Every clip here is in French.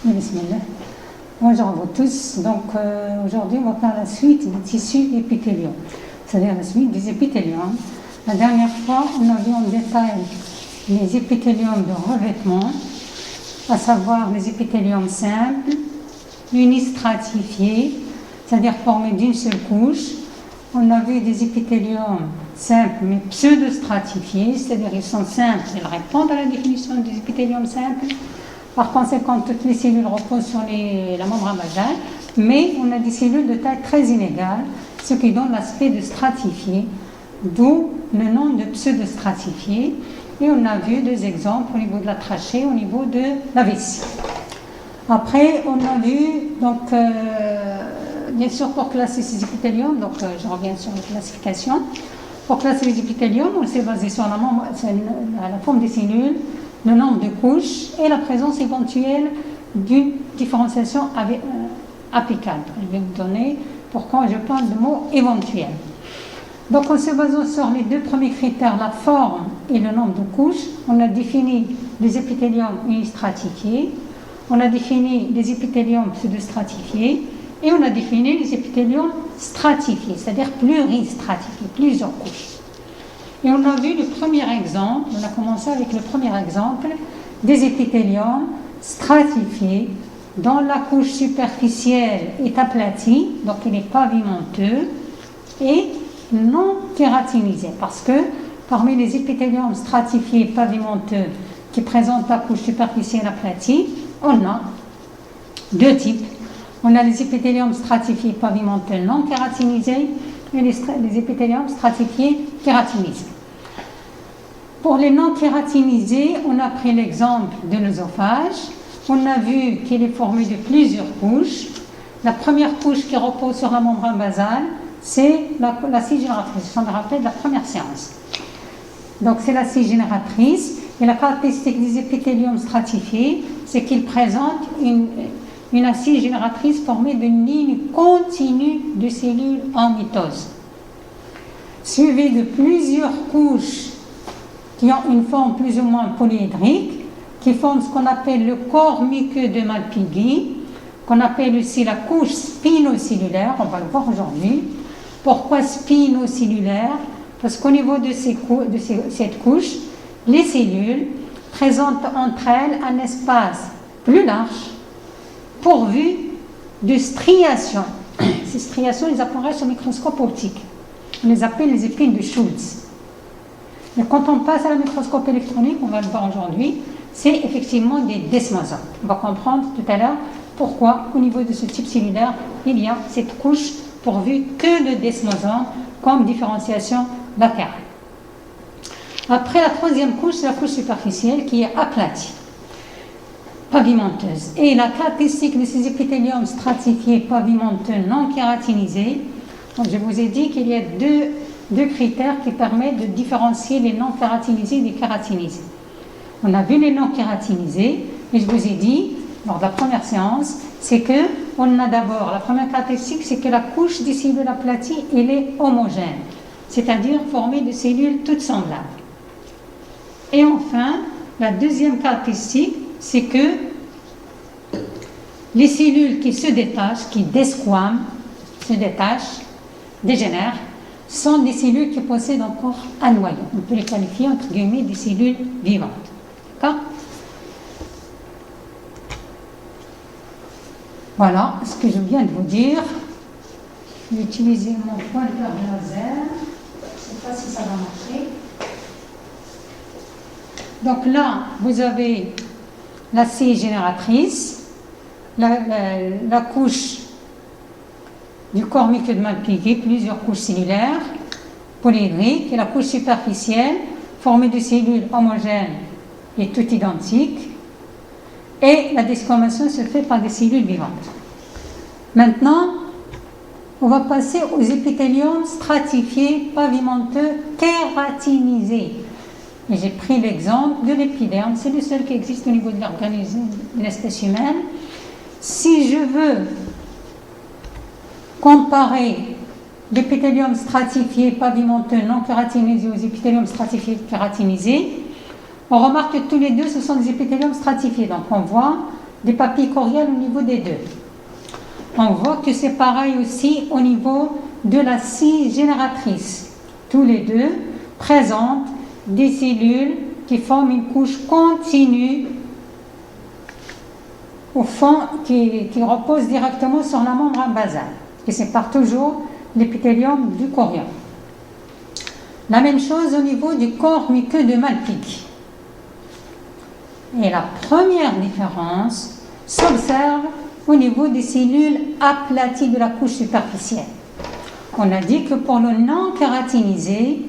Bismillah. Bonjour à vous tous. Donc aujourd'hui on va faire la suite des tissus épithéliaux, c'est-à-dire la suite des épithéliums. La dernière fois on a vu en détail les épithéliums de revêtement, à savoir les épithéliums simples, unistratifiés, c'est-à-dire formés d'une seule couche. On a vu des épithéliums simples mais pseudostratifiés, c'est-à-dire ils sont simples, ils répondent à la définition des épithéliums simples. Par conséquent, toutes les cellules reposent sur la membrane basale, mais on a des cellules de taille très inégale, ce qui donne l'aspect de stratifié, d'où le nom de pseudostratifié. Et on a vu deux exemples au niveau de la trachée, au niveau de la vessie. Après, on a vu, donc, bien sûr, pour classer ces épithéliums, donc je reviens sur la classification. Pour classer les épithéliums, on s'est basé sur la forme des cellules, le nombre de couches et la présence éventuelle d'une différenciation apicale. Je vais vous donner pourquoi je parle de mot éventuel. Donc en se basant sur les deux premiers critères, la forme et le nombre de couches, on a défini les épithéliums unistratifiés, on a défini les épithéliums pseudostratifiés et on a défini les épithéliums stratifiés, c'est-à-dire pluristratifiés, plusieurs couches. Et on a vu le premier exemple, on a commencé avec le premier exemple des épithéliums stratifiés dont la couche superficielle est aplatie, donc il est pavimenteux et non kératinisé, parce que parmi les épithéliums stratifiés pavimenteux qui présentent la couche superficielle aplatie, on a deux types. On a les épithéliums stratifiés pavimenteux non kératinisés et les épithéliums stratifiés kératinisés. Pour les non kératinisés, on a pris l'exemple de l'œsophage. On a vu qu'il est formé de plusieurs couches. La première couche qui repose sur la membrane basale, c'est la scie génératrice. Je me rappelle de la première séance. Donc c'est la scie génératrice. Et la caractéristique des épithéliums stratifiés, c'est qu'ils présentent une assise génératrice formée d'une ligne continue de cellules en mitose, suivie de plusieurs couches qui ont une forme plus ou moins polyédrique, qui forment ce qu'on appelle le corps muqueux de Malpighi, qu'on appelle aussi la couche spinocellulaire, on va le voir aujourd'hui. Pourquoi spinocellulaire? Parce qu'au niveau de cette couche, les cellules présentent entre elles un espace plus large, pourvu de striations. Ces striations, elles apparaissent au microscope optique. On les appelle les épines de Schultz. Mais quand on passe à la microscope électronique, on va le voir aujourd'hui, c'est effectivement des desmosomes. On va comprendre tout à l'heure pourquoi, au niveau de ce type cellulaire, il y a cette couche pourvue que de desmosomes comme différenciation latérale. Après, la troisième couche, c'est la couche superficielle qui est aplatie, pavimenteuse. Et la caractéristique de ces épithéliums stratifiés pavimenteux non kératinisés, donc je vous ai dit qu'il y a deux critères qui permettent de différencier les non kératinisés des kératinisés. On a vu les non kératinisés, et je vous ai dit, lors de la première séance, c'est que on a d'abord, la première caractéristique, c'est que la couche des cellules aplaties, elle est homogène, c'est-à-dire formée de cellules toutes semblables. Et enfin, la deuxième caractéristique, c'est que les cellules qui se détachent, qui desquament, se détachent, dégénèrent, sont des cellules qui possèdent encore un noyau. On peut les qualifier entre guillemets des cellules vivantes. D'accord? Voilà ce que je viens de vous dire. Je vais utiliser mon pointeur de laser. Je ne sais pas si ça va marcher. Donc là, vous avez la scie génératrice, la couche du corps muqueux de Malpighi, plusieurs couches cellulaires polyédriques, et la couche superficielle formée de cellules homogènes et toutes identiques, et la desquamation se fait par des cellules vivantes. Maintenant, on va passer aux épithéliums stratifiés pavimenteux kératinisés. Et j'ai pris l'exemple de l'épiderme, c'est le seul qui existe au niveau de l'organisme de l'espèce humaine. Si je veux comparer l'épithélium stratifié pavimenteux non kératinisé aux épithéliums stratifiés kératinisés, on remarque que tous les deux ce sont des épithéliums stratifiés. Donc on voit des papilles choriales au niveau des deux. On voit que c'est pareil aussi au niveau de la scie génératrice. Tous les deux présentent des cellules qui forment une couche continue au fond qui repose directement sur la membrane basale qui sépare toujours l'épithélium du chorion. La même chose au niveau du corps muqueux de Malpighi. Et la première différence s'observe au niveau des cellules aplaties de la couche superficielle. On a dit que pour le non kératinisé,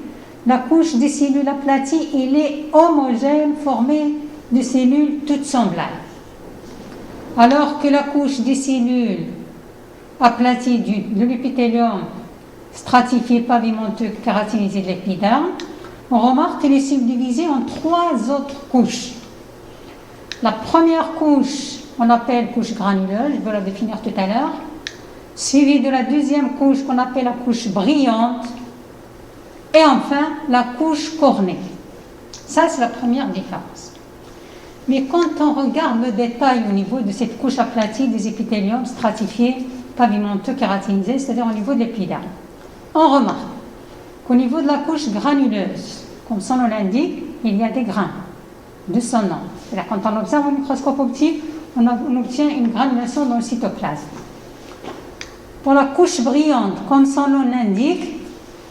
la couche des cellules aplaties elle est homogène, formée de cellules toutes semblables. Alors que la couche des cellules aplaties de l'épithélium stratifié, pavimenteux, kératinisé de l'épiderme, on remarque qu'elle est subdivisée en 3 autres couches. La première couche, on appelle couche granuleuse, je vais la définir tout à l'heure, suivie de la deuxième couche qu'on appelle la couche brillante, et enfin la couche cornée. Ça, c'est la première différence. Mais quand on regarde le détail au niveau de cette couche aplatie des épithéliums stratifiés, pavimenteux, kératinisés, c'est-à-dire au niveau de l'épiderme, on remarque qu'au niveau de la couche granuleuse, comme son nom l'indique, il y a des grains de son nom. C'est-à-dire quand on observe au microscope optique, on obtient une granulation dans le cytoplasme. Pour la couche brillante, comme son nom l'indique,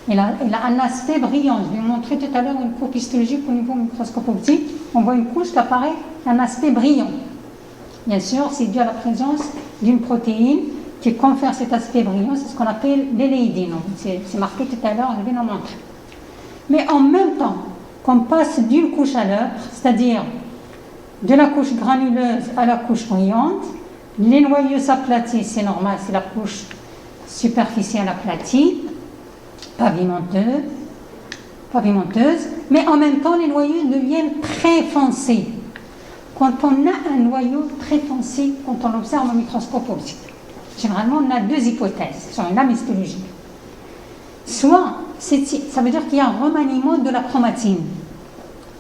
elle a un aspect brillant. Je vais vous montrer tout à l'heure une courbe histologique au niveau du microscope optique. On voit une couche qui apparaît un aspect brillant. Bien sûr, c'est dû à la présence d'une protéine qui confère cet aspect brillant. C'est ce qu'on appelle l'éléidine. C'est marqué tout à l'heure, je vais le montrer. Mais en même temps qu'on passe d'une couche à l'autre, c'est-à-dire de la couche granuleuse à la couche brillante, les noyaux s'aplatissent, c'est normal, c'est la couche superficielle aplatie, pavimenteuse, mais en même temps les noyaux deviennent très foncés. Quand on a un noyau très foncé, quand on l'observe au microscope optique, généralement on a 2 hypothèses sur une lame histologique. Soit, ça veut dire qu'il y a un remaniement de la chromatine.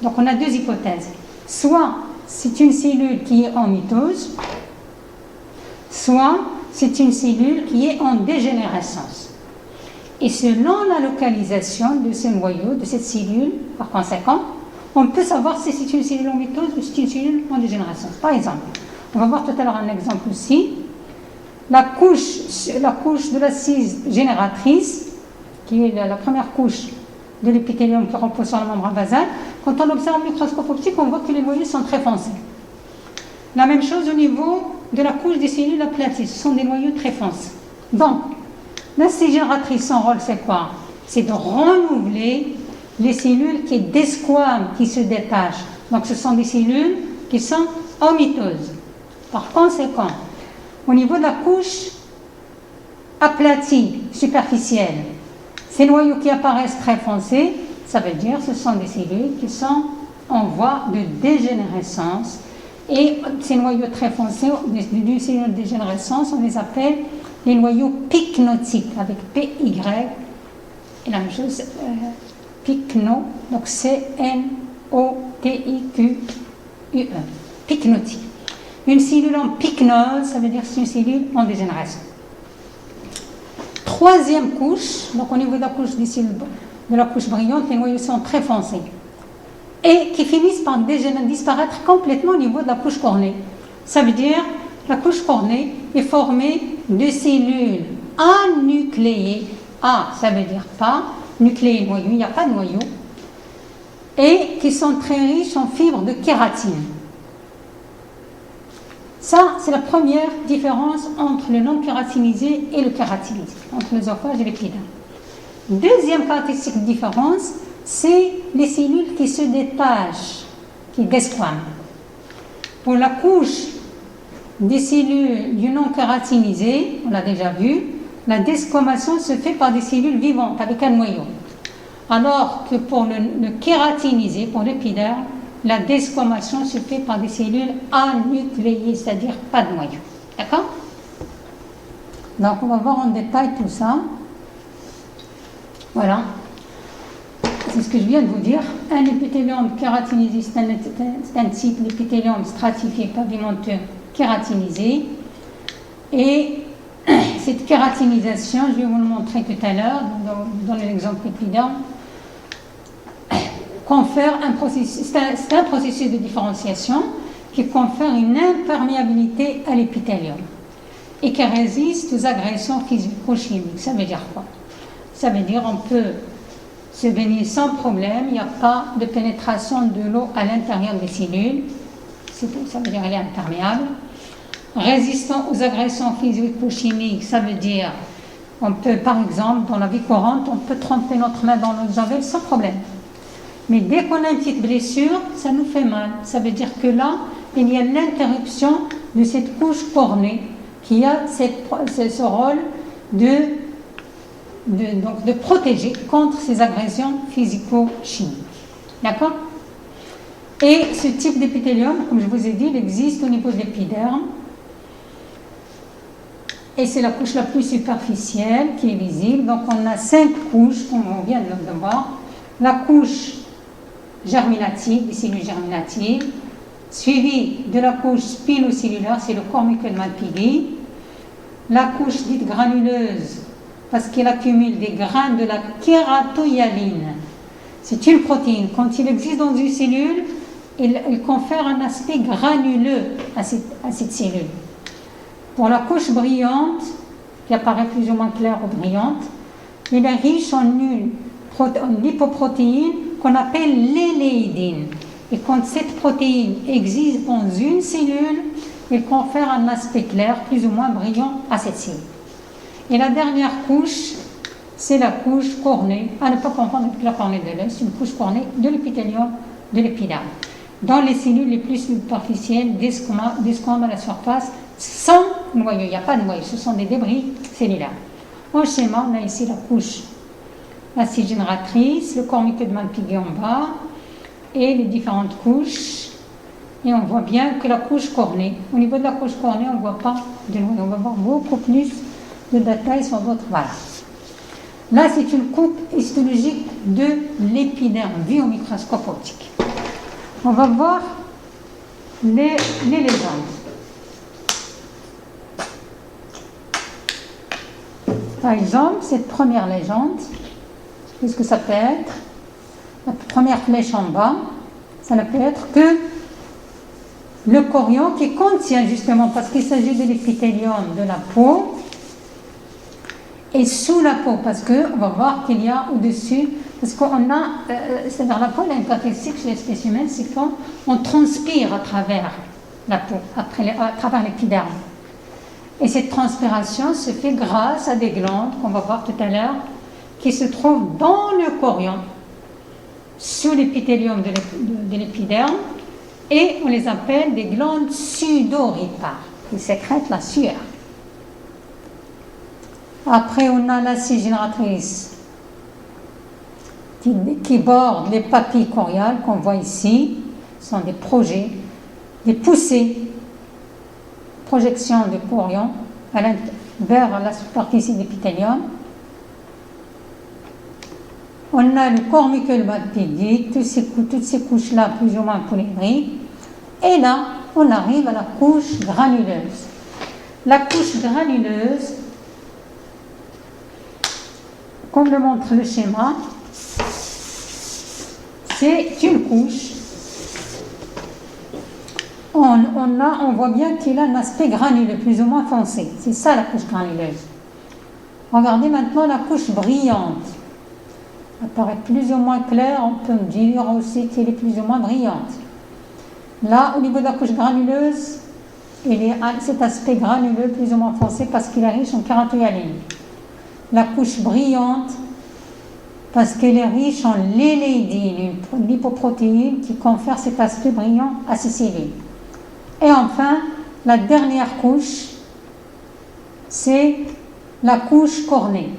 Donc on a 2 hypothèses. Soit c'est une cellule qui est en mitose, soit c'est une cellule qui est en dégénérescence. Et selon la localisation de ce noyau, de cette cellule, par conséquent, on peut savoir si c'est une cellule en mitose ou si c'est une cellule en dégénérescence. Par exemple, on va voir tout à l'heure un exemple aussi. La couche de la cise génératrice, qui est la première couche de l'épithélium qui repose sur la membrane basale, quand on observe le microscope optique, on voit que les noyaux sont très foncés. La même chose au niveau de la couche des cellules aplaties, ce sont des noyaux très foncés. Donc, la cise génératrice, son rôle, c'est quoi? C'est de renouveler les cellules qui desquament, qui se détachent. Donc, ce sont des cellules qui sont en mitose. Par conséquent, au niveau de la couche aplatie, superficielle, ces noyaux qui apparaissent très foncés, ça veut dire que ce sont des cellules qui sont en voie de dégénérescence. Et ces noyaux très foncés, d'une cellule de dégénérescence, on les appelle les noyaux pycnotiques, avec PY, et la même chose, pycno, donc C-N-O-T-I-Q-U-E, pycnotique. Une cellule en pycnose, ça veut dire que c'est une cellule en dégénérescence. Troisième couche, donc au niveau de la couche des cellules, de la couche brillante, les noyaux sont très foncés et qui finissent par disparaître complètement au niveau de la couche cornée. Ça veut dire la couche cornée est formée de cellules anucléées. A, ça veut dire pas, nucléé noyau, il n'y a pas de noyau, et qui sont très riches en fibres de kératine. Ça, c'est la première différence entre le non kératinisé et le kératinisé, entre l'œsophage et l'épiderme. Deuxième caractéristique de différence, c'est les cellules qui se détachent, qui desquament. Pour la couche des cellules du non kératinisé, on l'a déjà vu, la desquamation se fait par des cellules vivantes avec un noyau. Alors que pour le kératinisé, pour l'épiderme, la desquamation se fait par des cellules anucléées, c'est-à-dire pas de noyau. D'accord? Donc on va voir en détail tout ça. Voilà. C'est ce que je viens de vous dire. Un épithélium kératinisé, c'est un type d'épithélium stratifié, pavimenteux, kératinisé. Et cette kératinisation, je vais vous le montrer tout à l'heure, dans l'exemple épiderme, confère un processus, c'est un processus de différenciation qui confère une imperméabilité à l'épithélium et qui résiste aux agressions physico-chimiques. Ça veut dire quoi? Ça veut dire qu'on peut se baigner sans problème, il n'y a pas de pénétration de l'eau à l'intérieur des cellules, ça veut dire qu'elle est imperméable. Résistant aux agressions physico-chimiques, ça veut dire on peut, par exemple, dans la vie courante, on peut tremper notre main dans l'eau de javel sans problème. Mais dès qu'on a une petite blessure, ça nous fait mal. Ça veut dire que là, il y a l'interruption de cette couche cornée qui a ce rôle de protéger contre ces agressions physico-chimiques. D'accord? Et ce type d'épithélium, comme je vous ai dit, il existe au niveau de l'épiderme. Et c'est la couche la plus superficielle qui est visible. Donc on a 5 couches, comme on vient de le voir. La couche germinative, des cellules germinatives, suivie de la couche spinocellulaire, c'est le corps muqueux-Malpighi. La couche dite granuleuse, parce qu'elle accumule des grains de la kératohyaline. C'est une protéine. Quand il existe dans une cellule, il confère un aspect granuleux à cette cellule. Pour la couche brillante, qui apparaît plus ou moins claire ou brillante, il est riche en une lipoprotéine qu'on appelle l'éléidine. Et quand cette protéine existe dans une cellule, il confère un aspect clair, plus ou moins brillant à cette cellule. Et la dernière couche, c'est la couche cornée, à ne pas confondre avec la cornée de l'œuf, c'est une couche cornée de l'épithélium de l'épiderme. Dans les cellules les plus superficielles, des squames à la surface, sans noyau, il n'y a pas de noyau, ce sont des débris cellulaires. Au schéma, on a ici la couche acide génératrice, le corps muqueux-Malpighi en bas, et les différentes couches. Et on voit bien que la couche cornée, au niveau de la couche cornée, on ne voit pas de noyau, on va voir beaucoup plus de détails sur votre. Voilà. Là, c'est une coupe histologique de l'épiderme, vue au microscope optique. On va voir les légendes. Par exemple, cette première légende, qu'est-ce que ça peut être? La première flèche en bas, ça ne peut être que le chorion qui contient justement, parce qu'il s'agit de l'épithélium de la peau, et sous la peau, parce qu'on va voir qu'il y a au-dessus, parce qu'on a, c'est-à-dire la peau, elle a une caractéristique chez l'espèce humaine, c'est qu'on transpire à travers la peau, à travers l'épiderme. Et cette transpiration se fait grâce à des glandes, qu'on va voir tout à l'heure, qui se trouvent dans le chorion, sous l'épithélium de l'épiderme, et on les appelle des glandes sudoripares, qui sécrètent la sueur. Après, on a l'acide génératrice qui borde les papilles choriales qu'on voit ici. Ce sont des projets, des poussées, projections de chorion vers la superficie de l'épithélium. On a le corps muqueux-Malpighi, toutes ces couches-là plus ou moins polyédriques. Et là, on arrive à la couche granuleuse. La couche granuleuse, comme le montre le schéma, c'est une couche. On voit bien qu'il a un aspect granuleux, plus ou moins foncé. C'est ça la couche granuleuse. Regardez maintenant la couche brillante. Elle paraît plus ou moins claire, on peut dire aussi qu'elle est plus ou moins brillante. Là, au niveau de la couche granuleuse, il y a cet aspect granuleux, plus ou moins foncé, parce qu'il est riche en kératohyaline. La couche brillante, parce qu'elle est riche en l'éléidine, une lipoprotéine qui confère cet aspect brillant à ces cellules. Et enfin, la dernière couche, c'est la couche cornée.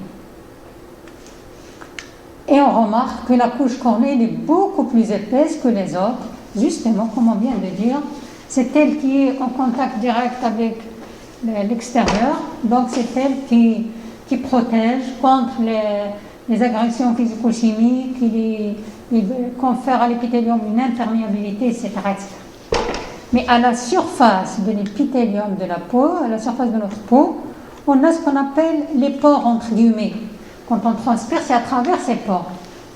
Et on remarque que la couche cornée est beaucoup plus épaisse que les autres, justement, comme on vient de dire, c'est elle qui est en contact direct avec l'extérieur, donc c'est elle qui protège contre les agressions physico-chimiques, il confère à l'épithélium une imperméabilité, etc., etc. Mais à la surface de l'épithélium de la peau, à la surface de notre peau, on a ce qu'on appelle les pores, entre guillemets. Quand on transpire, c'est à travers ces pores.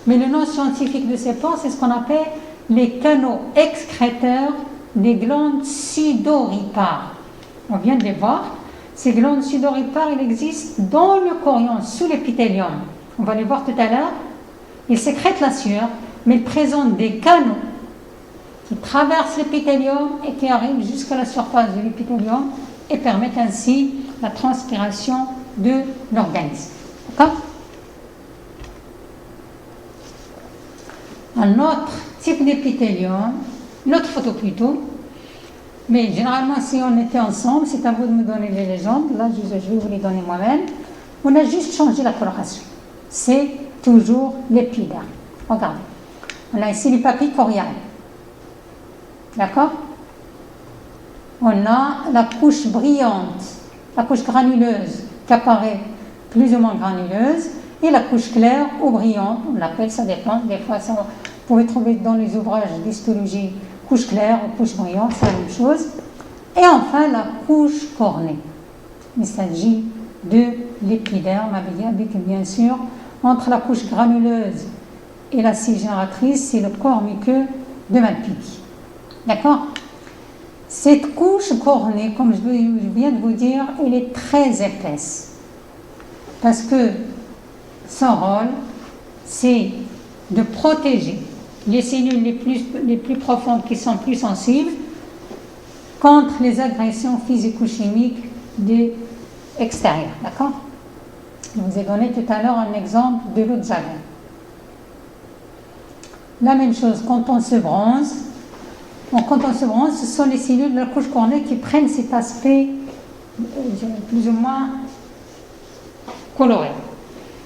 Mais le nom scientifique de ces pores, c'est ce qu'on appelle les canaux excréteurs des glandes sudoripares. On vient de les voir. Ces glandes sudoripares, elles existent dans le chorion, sous l'épithélium. On va les voir tout à l'heure. Ils sécrètent la sueur, mais ils présentent des canaux qui traversent l'épithélium et qui arrivent jusqu'à la surface de l'épithélium et permettent ainsi la transpiration de l'organisme. D'accord ? Un autre type d'épithélium, une autre photo plutôt, mais généralement si on était ensemble, c'est à vous de me donner les légendes, là je vais vous les donner moi-même, on a juste changé la coloration. C'est toujours l'épiderme. Regardez, on a ici les papilles choriales, d'accord ? On a la couche brillante, la couche granuleuse qui apparaît plus ou moins granuleuse, et la couche claire ou brillante, on l'appelle, ça dépend, des fois ça, vous pouvez trouver dans les ouvrages d'histologie couche claire ou couche brillante, c'est la même chose. Et enfin la couche cornée. Il s'agit de l'épiderme avec bien sûr, entre la couche granuleuse et la scie génératrice, c'est le corps muqueux de Malpighi. D'accord ? Cette couche cornée, comme je viens de vous dire, elle est très épaisse. Parce que son rôle, c'est de protéger les cellules les plus profondes qui sont plus sensibles contre les agressions physico-chimiques de extérieures. D'accord ? Je vous ai donné tout à l'heure un exemple de l'eau de javel. La même chose, quand on se bronze, ce sont les cellules de la couche cornée qui prennent cet aspect plus ou moins coloré.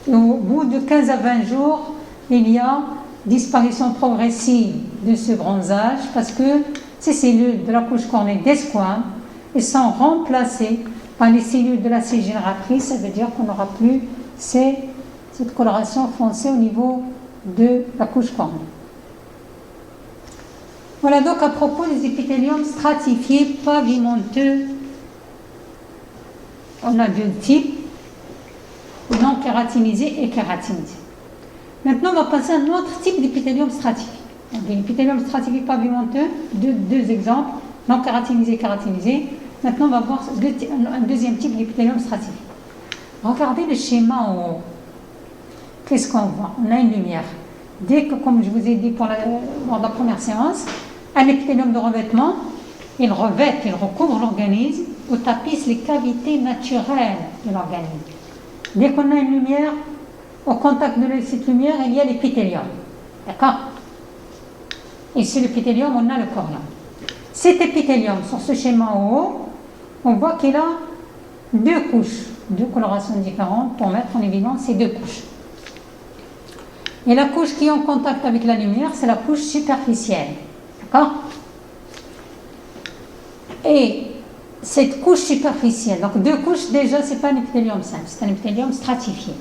Et au bout de 15 à 20 jours, il y a disparition progressive de ce bronzage parce que ces cellules de la couche cornée desquament et sont remplacées par les cellules de la scie génératrice. Ça veut dire qu'on n'aura plus cette coloration foncée au niveau de la couche cornée. Voilà donc à propos des épithéliums stratifiés pavimenteux. On a deux types, non kératinisé et kératinisé. Maintenant, on va passer à un autre type d'épithélium stratifié. L'épithélium stratifié pavimenteux, deux exemples, non kératinisé et kératinisé. Maintenant, on va voir un deuxième type d'épithélium stratifié. Regardez le schéma en haut. Qu'est-ce qu'on voit ? On a une lumière. Dès que, comme je vous ai dit lors de la première séance, un épithélium de revêtement, il recouvre l'organisme ou tapisse les cavités naturelles de l'organisme. Dès qu'on a une lumière, au contact de cette lumière, il y a l'épithélium. D'accord ? Et sur l'épithélium, on a le chorion. Cet épithélium, sur ce schéma en haut, on voit qu'il a deux couches, deux colorations différentes pour mettre en évidence ces deux couches. Et la couche qui est en contact avec la lumière, c'est la couche superficielle. D'accord ? Et cette couche superficielle, donc deux couches déjà, ce n'est pas un épithélium simple, c'est un épithélium stratifié.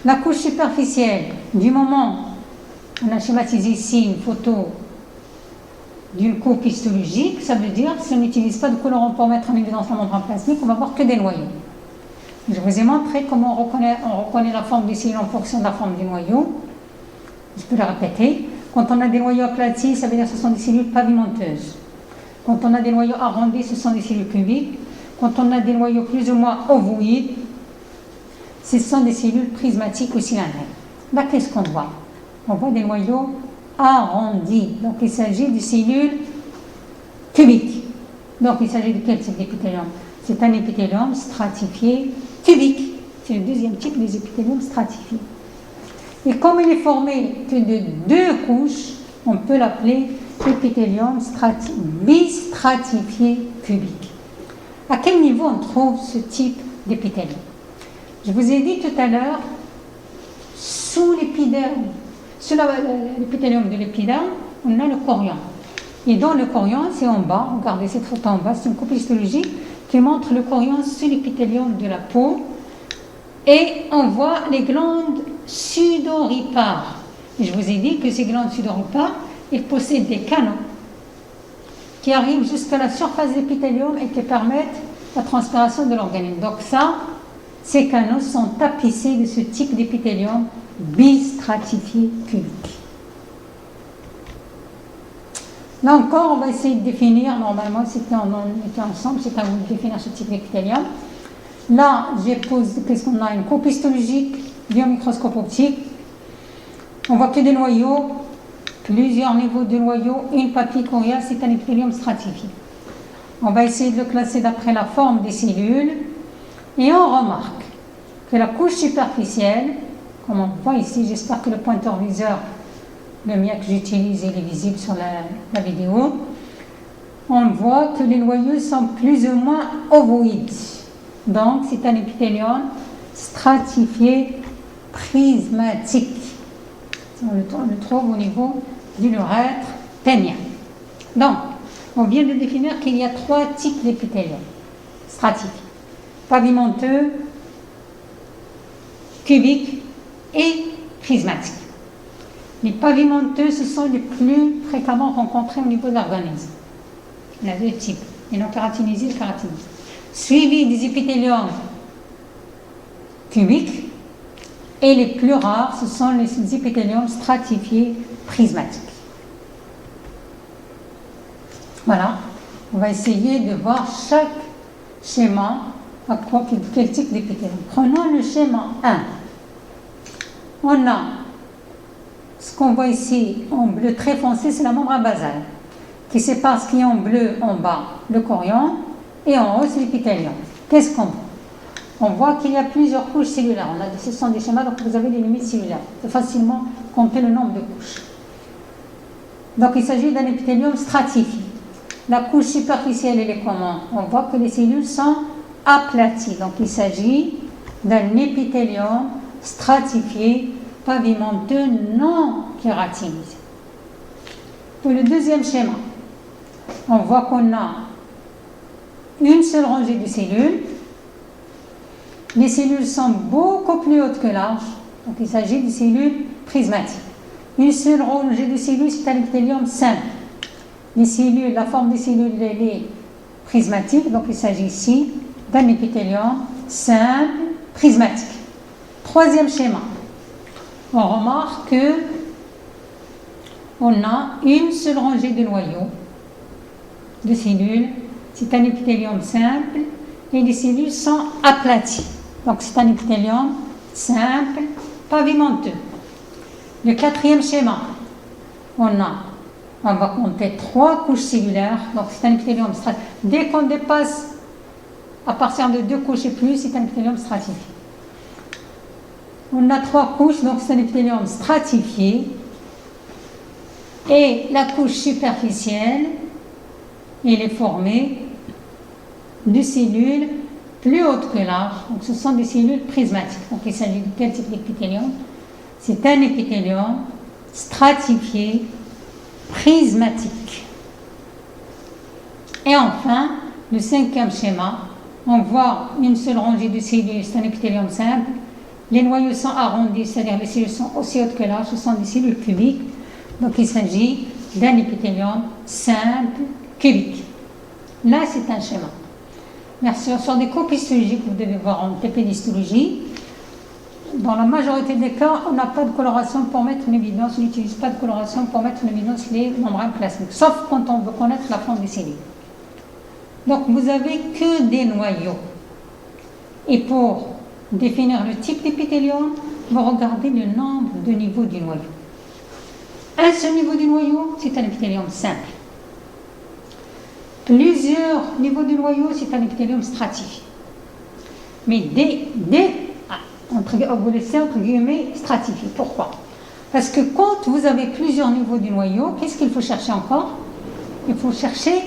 La couche superficielle, du moment, on a schématisé ici une photo d'une coupe histologique, ça veut dire que si on n'utilise pas de colorant pour mettre en évidence la membrane plasmique, on va voir que des noyaux. Je vous ai montré comment on reconnaît la forme des cellules en fonction de la forme du noyau. Je peux le répéter. Quand on a des noyaux aplatis, ça veut dire que ce sont des cellules pavimenteuses. Quand on a des noyaux arrondis, ce sont des cellules cubiques. Quand on a des noyaux plus ou moins ovoïdes, ce sont des cellules prismatiques ou cylindriques. Là, qu'est-ce qu'on voit ? On voit des noyaux arrondis. Donc, il s'agit de cellules cubiques. Donc, il s'agit de quel type d'épithélium ? C'est un épithélium stratifié cubique. C'est le deuxième type des épithéliums stratifiés. Et comme il est formé que de deux couches, on peut l'appeler épithélium bistratifié cubique. À quel niveau on trouve ce type d'épithélium ? Je vous ai dit tout à l'heure, sous l'épiderme, sous l'épithélium de l'épiderme, on a le chorion. Et dans le chorion, c'est en bas, regardez cette photo en bas, c'est une coupe histologique qui montre le chorion sous l'épithélium de la peau. Et on voit les glandes sudoripares. Et je vous ai dit que ces glandes sudoripares, elles possèdent des canaux qui arrivent jusqu'à la surface de l'épithélium et qui permettent la transpiration de l'organisme. Donc ça, ces canaux sont tapissés de ce type d'épithélium bistratifié cubique. Là encore, on va essayer de définir, normalement, c'était on était ensemble, c'est à vous de définir ce type d'épithélium. Là, j'ai posé, qu'est-ce qu'on a? Une coupe histologique, biomicroscope optique. On voit que des noyaux, plusieurs niveaux de noyaux, une papille coriale, c'est un épithélium stratifié. On va essayer de le classer d'après la forme des cellules. Et on remarque que la couche superficielle, comme on voit ici, j'espère que le pointeur viseur, le mien que j'utilise, il est visible sur la vidéo, on voit que les noyaux sont plus ou moins ovoïdes. Donc, c'est un épithélium stratifié prismatique. On le trouve au niveau du l'urètre pénien. Donc, on vient de définir qu'il y a 3 types d'épithélium stratifiés. Pavimenteux, cubique et prismatique. Les pavimenteux, ce sont les plus fréquemment rencontrés au niveau de l'organisme. Il y en a 2 types, les non-kératinisés et les kératinisés. Suivi des épithéliums cubiques, et les plus rares, ce sont les épithéliums stratifiés prismatiques. Voilà, on va essayer de voir chaque schéma, à quel type d'épithélium. Prenons le schéma 1. On a ce qu'on voit ici en bleu très foncé, c'est la membrane basale, qui sépare ce qui est en bleu en bas, le chorion, et en haut, c'est l'épithélium. Qu'est-ce qu'on voit? On voit qu'il y a plusieurs couches cellulaires. Ce sont des schémas, donc vous avez les limites cellulaires. C'est facilement compter le nombre de couches. Donc il s'agit d'un épithélium stratifié. La couche superficielle, elle est comment? On voit que les cellules sont aplaties. Donc il s'agit d'un épithélium stratifié, pavimenteux, non kératinisé. Pour le deuxième schéma, on voit qu'on a une seule rangée de cellules. Les cellules sont beaucoup plus hautes que larges, donc il s'agit de cellules prismatiques. Une seule rangée de cellules, c'est un épithélium simple. Les cellules, la forme des cellules, elle est prismatique, donc il s'agit ici d'un épithélium simple, prismatique. Troisième schéma, on remarque que on a une seule rangée de noyaux de cellules, c'est un épithélium simple et les cellules sont aplaties. Donc c'est un épithélium simple, pavimenteux. Le quatrième schéma, on va compter 3 couches cellulaires, donc c'est un épithélium stratifié. Dès qu'on dépasse à partir de 2 couches et plus, c'est un épithélium stratifié. On a 3 couches, donc c'est un épithélium stratifié. Et la couche superficielle, elle est formée de cellules plus hautes que larges, donc ce sont des cellules prismatiques. Donc il s'agit de quel type d'épithélium? C'est un épithélium stratifié, prismatique. Et enfin, le cinquième schéma, on voit une seule rangée de cellules, c'est un épithélium simple. Les noyaux sont arrondis, c'est-à-dire les cellules sont aussi hautes que larges, ce sont des cellules cubiques. Donc il s'agit d'un épithélium simple, cubique. Là, c'est un schéma. Merci. Sur des coupes histologiques, vous devez voir en TP d'histologie. Dans la majorité des cas, on n'a pas de coloration pour mettre en évidence, on n'utilise pas de coloration pour mettre en évidence les membranes plasmiques, sauf quand on veut connaître la forme des cellules. Donc vous n'avez que des noyaux. Et pour définir le type d'épithélium, vous regardez le nombre de niveaux du noyau. Un seul niveau du noyau, c'est un épithélium simple. Plusieurs niveaux du noyau, c'est un épithélium stratifié. Mais vous laissez entre guillemets stratifié. Pourquoi? Parce que quand vous avez plusieurs niveaux du noyau, qu'est-ce qu'il faut chercher encore? Il faut chercher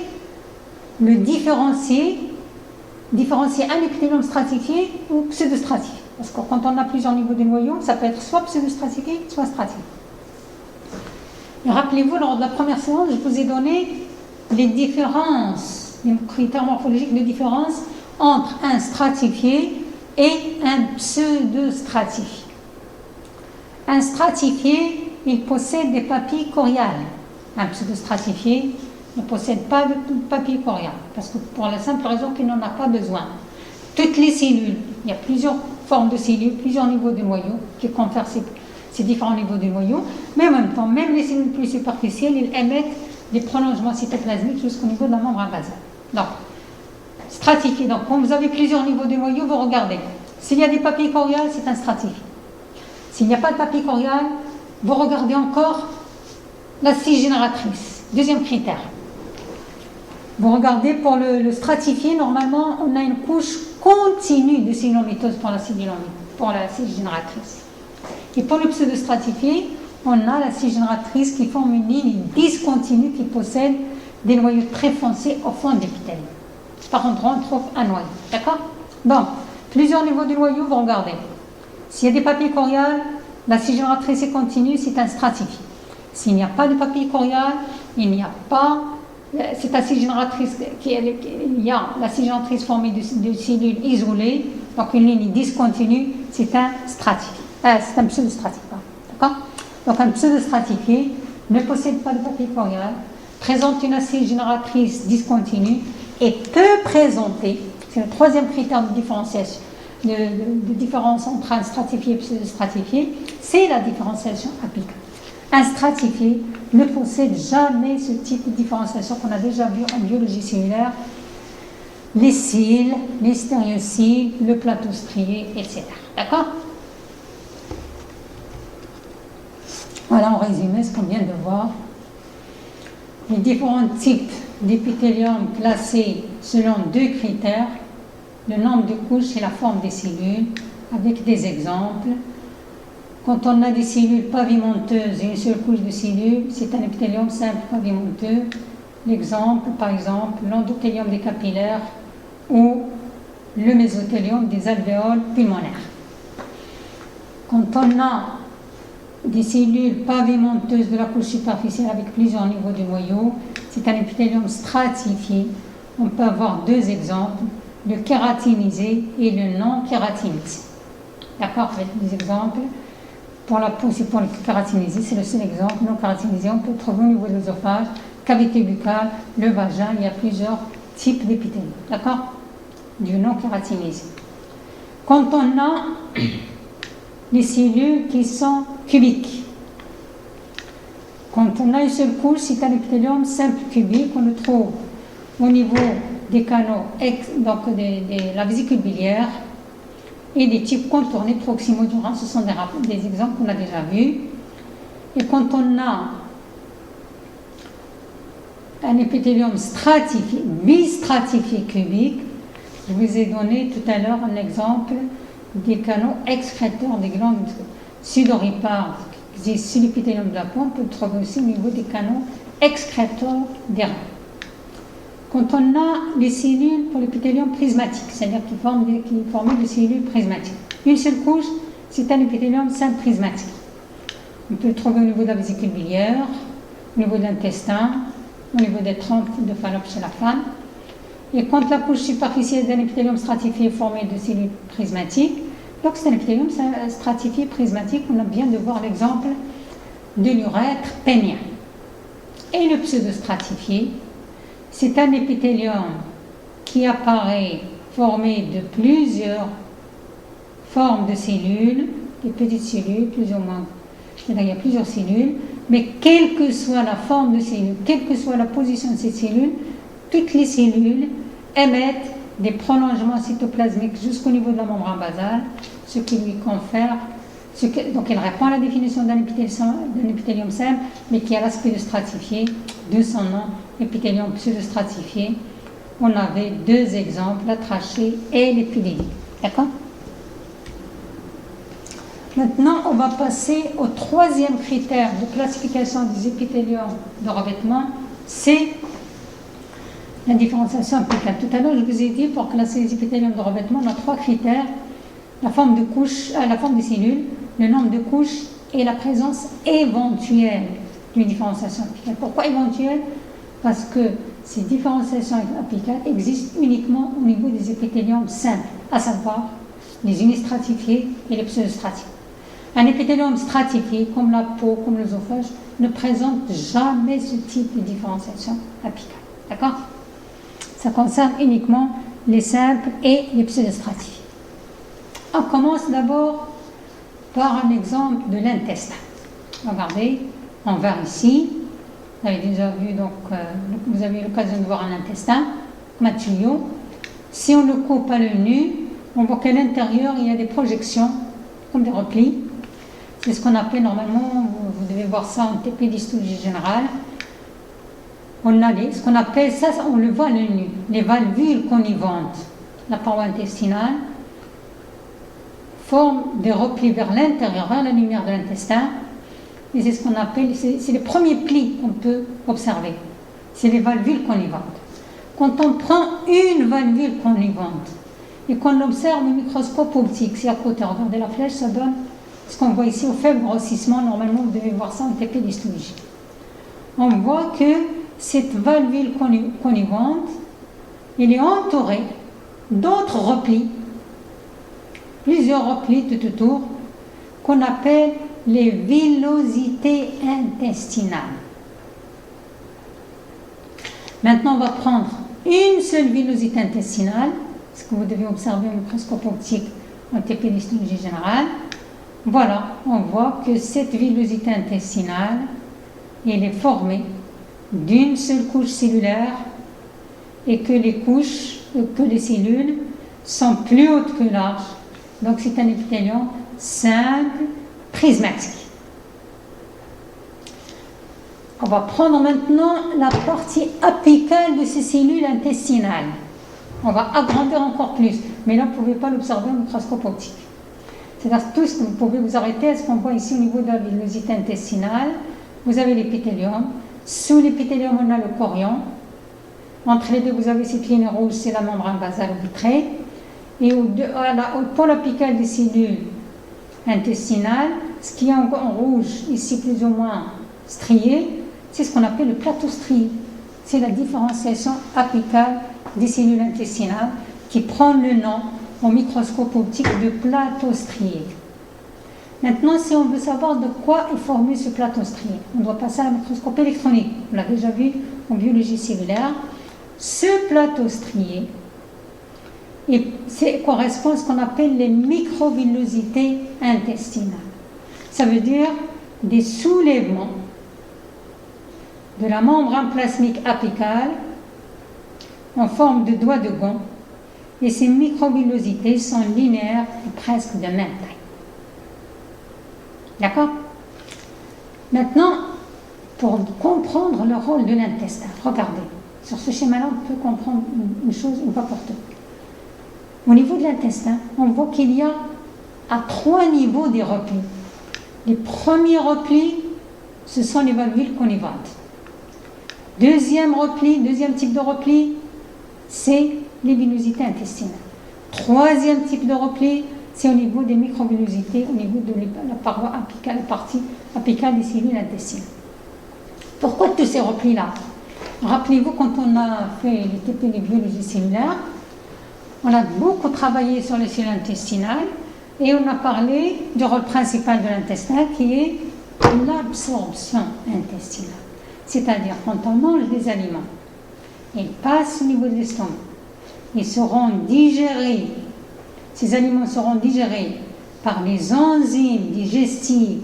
le différencier un épithélium stratifié ou pseudostratifié. Parce que quand on a plusieurs niveaux du noyau, ça peut être soit pseudostratifié, soit stratifié. Et rappelez-vous, lors de la première séance, je vous ai donné les différences, les critères morphologiques de différence entre un stratifié et un pseudostratifié. Un stratifié, il possède des papilles coriales. Un pseudostratifié ne possède pas de papier chorial, parce que pour la simple raison qu'il n'en a pas besoin. Toutes les cellules, il y a plusieurs formes de cellules, plusieurs niveaux de noyaux qui confèrent ces différents niveaux de noyaux, mais en même temps, même les cellules plus superficielles, ils émettent des prolongements cytoplasmiques jusqu'au niveau de la membrane basale. Donc, stratifié. Donc, quand vous avez plusieurs niveaux de noyaux, vous regardez. S'il y a des papiers choriales, c'est un stratifié. S'il n'y a pas de papier chorial, vous regardez encore la scie génératrice. Deuxième critère. Vous regardez pour le stratifié, normalement, on a une couche continue de cénomitose pour la scie génératrice. Et pour le pseudostratifié, on a la scie génératrice qui forme une ligne discontinue qui possède des noyaux très foncés au fond de l'épithélium. Par contre, on trouve un noyau. D'accord? Bon, plusieurs niveaux de noyaux, vous regardez. S'il y a des papiers choriales, la scie génératrice est continue, c'est un stratifié. S'il n'y a pas de papier chorial, il n'y a pas. C'est la scie génératrice il y a la scie génératrice formée de cellules isolées, donc une ligne discontinue, c'est un stratifié. C'est un pseudostratifié. D'accord? Donc un pseudostratifié ne possède pas de papier chorial, présente une scie génératrice discontinue et peut présenter, c'est le troisième critère de différenciation, de différence entre un stratifié et pseudostratifié, c'est la différenciation apicale. Un stratifié ne possède jamais ce type de différenciation qu'on a déjà vu en biologie cellulaire, les cils, les stéréocils, le plateau strié, etc. D'accord? Voilà en résumé ce qu'on vient de voir. Les différents types d'épithélium classés selon deux critères, le nombre de couches et la forme des cellules, avec des exemples. Quand on a des cellules pavimenteuses et une seule couche de cellules, c'est un épithélium simple pavimenteux. L'exemple, par exemple, l'endothélium des capillaires ou le mésothélium des alvéoles pulmonaires. Quand on a des cellules pavimenteuses de la couche superficielle avec plusieurs niveaux de noyaux, c'est un épithélium stratifié. On peut avoir deux exemples, le kératinisé et le non kératinisé. D'accord, avec des exemples. Pour la peau, c'est pour le kératinisé, c'est le seul exemple. Non kératinisé, on peut trouver au niveau de l'œsophage, cavité buccale, le vagin, il y a plusieurs types d'épithélium. D'accord? Du non kératinisé. Quand on a les cellules qui sont cubiques, quand on a une seule couche, c'est un épithélium simple cubique, on le trouve au niveau des canaux, donc de la vésicule biliaire, et des types contournés proximo-durants, ce sont des exemples qu'on a déjà vus. Et quand on a un épithélium stratifié, bistratifié cubique, je vous ai donné tout à l'heure un exemple des canaux excréteurs des glandes sudoripares qui existent sur l'épithélium de la peau. On peut le trouver aussi au niveau des canaux excréteurs des reins. Quand on a les cellules pour l'épithélium prismatique, c'est-à-dire qui forment des cellules prismatiques. Une seule couche, c'est un épithélium simple prismatique. On peut le trouver au niveau de la vésicule biliaire, au niveau de l'intestin, au niveau des trompes de Fallope chez la femme. Et quand la couche superficielle d'un épithélium stratifié est formée de cellules prismatiques, donc c'est un épithélium stratifié prismatique. On a bien de voir l'exemple de l'urètre pénien. Et le pseudostratifié, c'est un épithélium qui apparaît formé de plusieurs formes de cellules, des petites cellules, plus ou moins. C'est-à-dire il y a plusieurs cellules, mais quelle que soit la forme de cellule, quelle que soit la position de ces cellules, toutes les cellules émettent des prolongements cytoplasmiques jusqu'au niveau de la membrane basale, ce qui lui confère, donc elle répond à la définition d'un épithélium simple, mais qui a l'aspect de stratifié, de son nom, épithélium pseudostratifié. On avait deux exemples, la trachée et l'épidémie. D'accord? Maintenant, on va passer au troisième critère de classification des épithéliums de revêtement, c'est la différenciation apicale. Tout à l'heure, je vous ai dit, pour classer les épithéliums de revêtement, on a trois critères: la forme de couche, la forme des cellules, le nombre de couches et la présence éventuelle d'une différenciation apicale. Pourquoi éventuelle? Parce que ces différenciations apicales existent uniquement au niveau des épithéliums simples, à savoir les unistratifiés et les pseudostratifiés. Un épithélium stratifié, comme la peau, comme l'œsophage, ne présente jamais ce type de différenciation apicale. D'accord? Ça concerne uniquement les simples et les pseudostratifiés. On commence d'abord par un exemple de l'intestin. Regardez, on va ici. Vous avez déjà vu, donc, vous avez eu l'occasion de voir un intestin, un tuyau. Si on le coupe à l'œil nu, on voit qu'à l'intérieur, il y a des projections, comme des replis. C'est ce qu'on appelle normalement, vous devez voir ça en TP d'histologie générale. On a ce qu'on appelle ça, on le voit à l'œil nu, les valvules connivantes. La paroi intestinale forme des replis vers l'intérieur, vers la lumière de l'intestin. Et c'est ce qu'on appelle, c'est les premiers plis qu'on peut observer. C'est les valvules connivantes. Quand on prend une valvule connivante et qu'on l'observe au microscope optique, c'est à côté, regardez la flèche, ça donne ce qu'on voit ici au faible grossissement. Normalement, vous devez voir ça en TP d'histologie. On voit que cette valvule connivante, elle est entourée d'autres replis, plusieurs replis tout autour, qu'on appelle les villosités intestinales. Maintenant, on va prendre une seule villosité intestinale, ce que vous devez observer au microscope optique en TP d'histologie générale. Voilà, on voit que cette villosité intestinale, elle est formée d'une seule couche cellulaire et que les cellules sont plus hautes que larges. Donc c'est un épithélium simple, prismatique. On va prendre maintenant la partie apicale de ces cellules intestinales. On va agrandir encore plus, mais là vous ne pouvez pas l'observer au microscope optique. C'est-à-dire tout ce que vous pouvez vous arrêter à ce qu'on voit ici au niveau de la villosité intestinale. Vous avez l'épithélium. Sous l'épithélium, on a le chorion. Entre les deux, vous avez cette ligne rouge, c'est la membrane basale vitrée. Et au pôle apical des cellules intestinales, ce qui est en rouge, ici plus ou moins strié, c'est ce qu'on appelle le plateau strié. C'est la différenciation apicale des cellules intestinales qui prend le nom au microscope optique de plateau strié. Maintenant, si on veut savoir de quoi est formé ce plateau strié, on doit passer à la microscope électronique. On l'a déjà vu en biologie cellulaire. Ce plateau strié correspond à ce qu'on appelle les microvillosités intestinales. Ça veut dire des soulèvements de la membrane plasmique apicale en forme de doigt de gond. Et ces microvillosités sont linéaires et presque de même taille. D'accord? Maintenant, pour comprendre le rôle de l'intestin, regardez, sur ce schéma-là, on peut comprendre une chose une fois pour toutes. Au niveau de l'intestin, on voit qu'il y a à 3 niveaux des replis. Les premiers replis, ce sont les valvules connivantes. Deuxième type de repli, c'est les villosités intestinales. Troisième type de repli, c'est au niveau des microvillosités, au niveau de la paroi apicale, la partie apicale des cellules intestinales. Pourquoi tous ces replis-là? Rappelez-vous, quand on a fait les TP de biologie cellulaire, on a beaucoup travaillé sur les cellules intestinales et on a parlé du rôle principal de l'intestin qui est l'absorption intestinale. C'est-à-dire, quand on mange des aliments, ils passent au niveau de l'estomac. Ils seront digérés. Ces aliments seront digérés par les enzymes digestives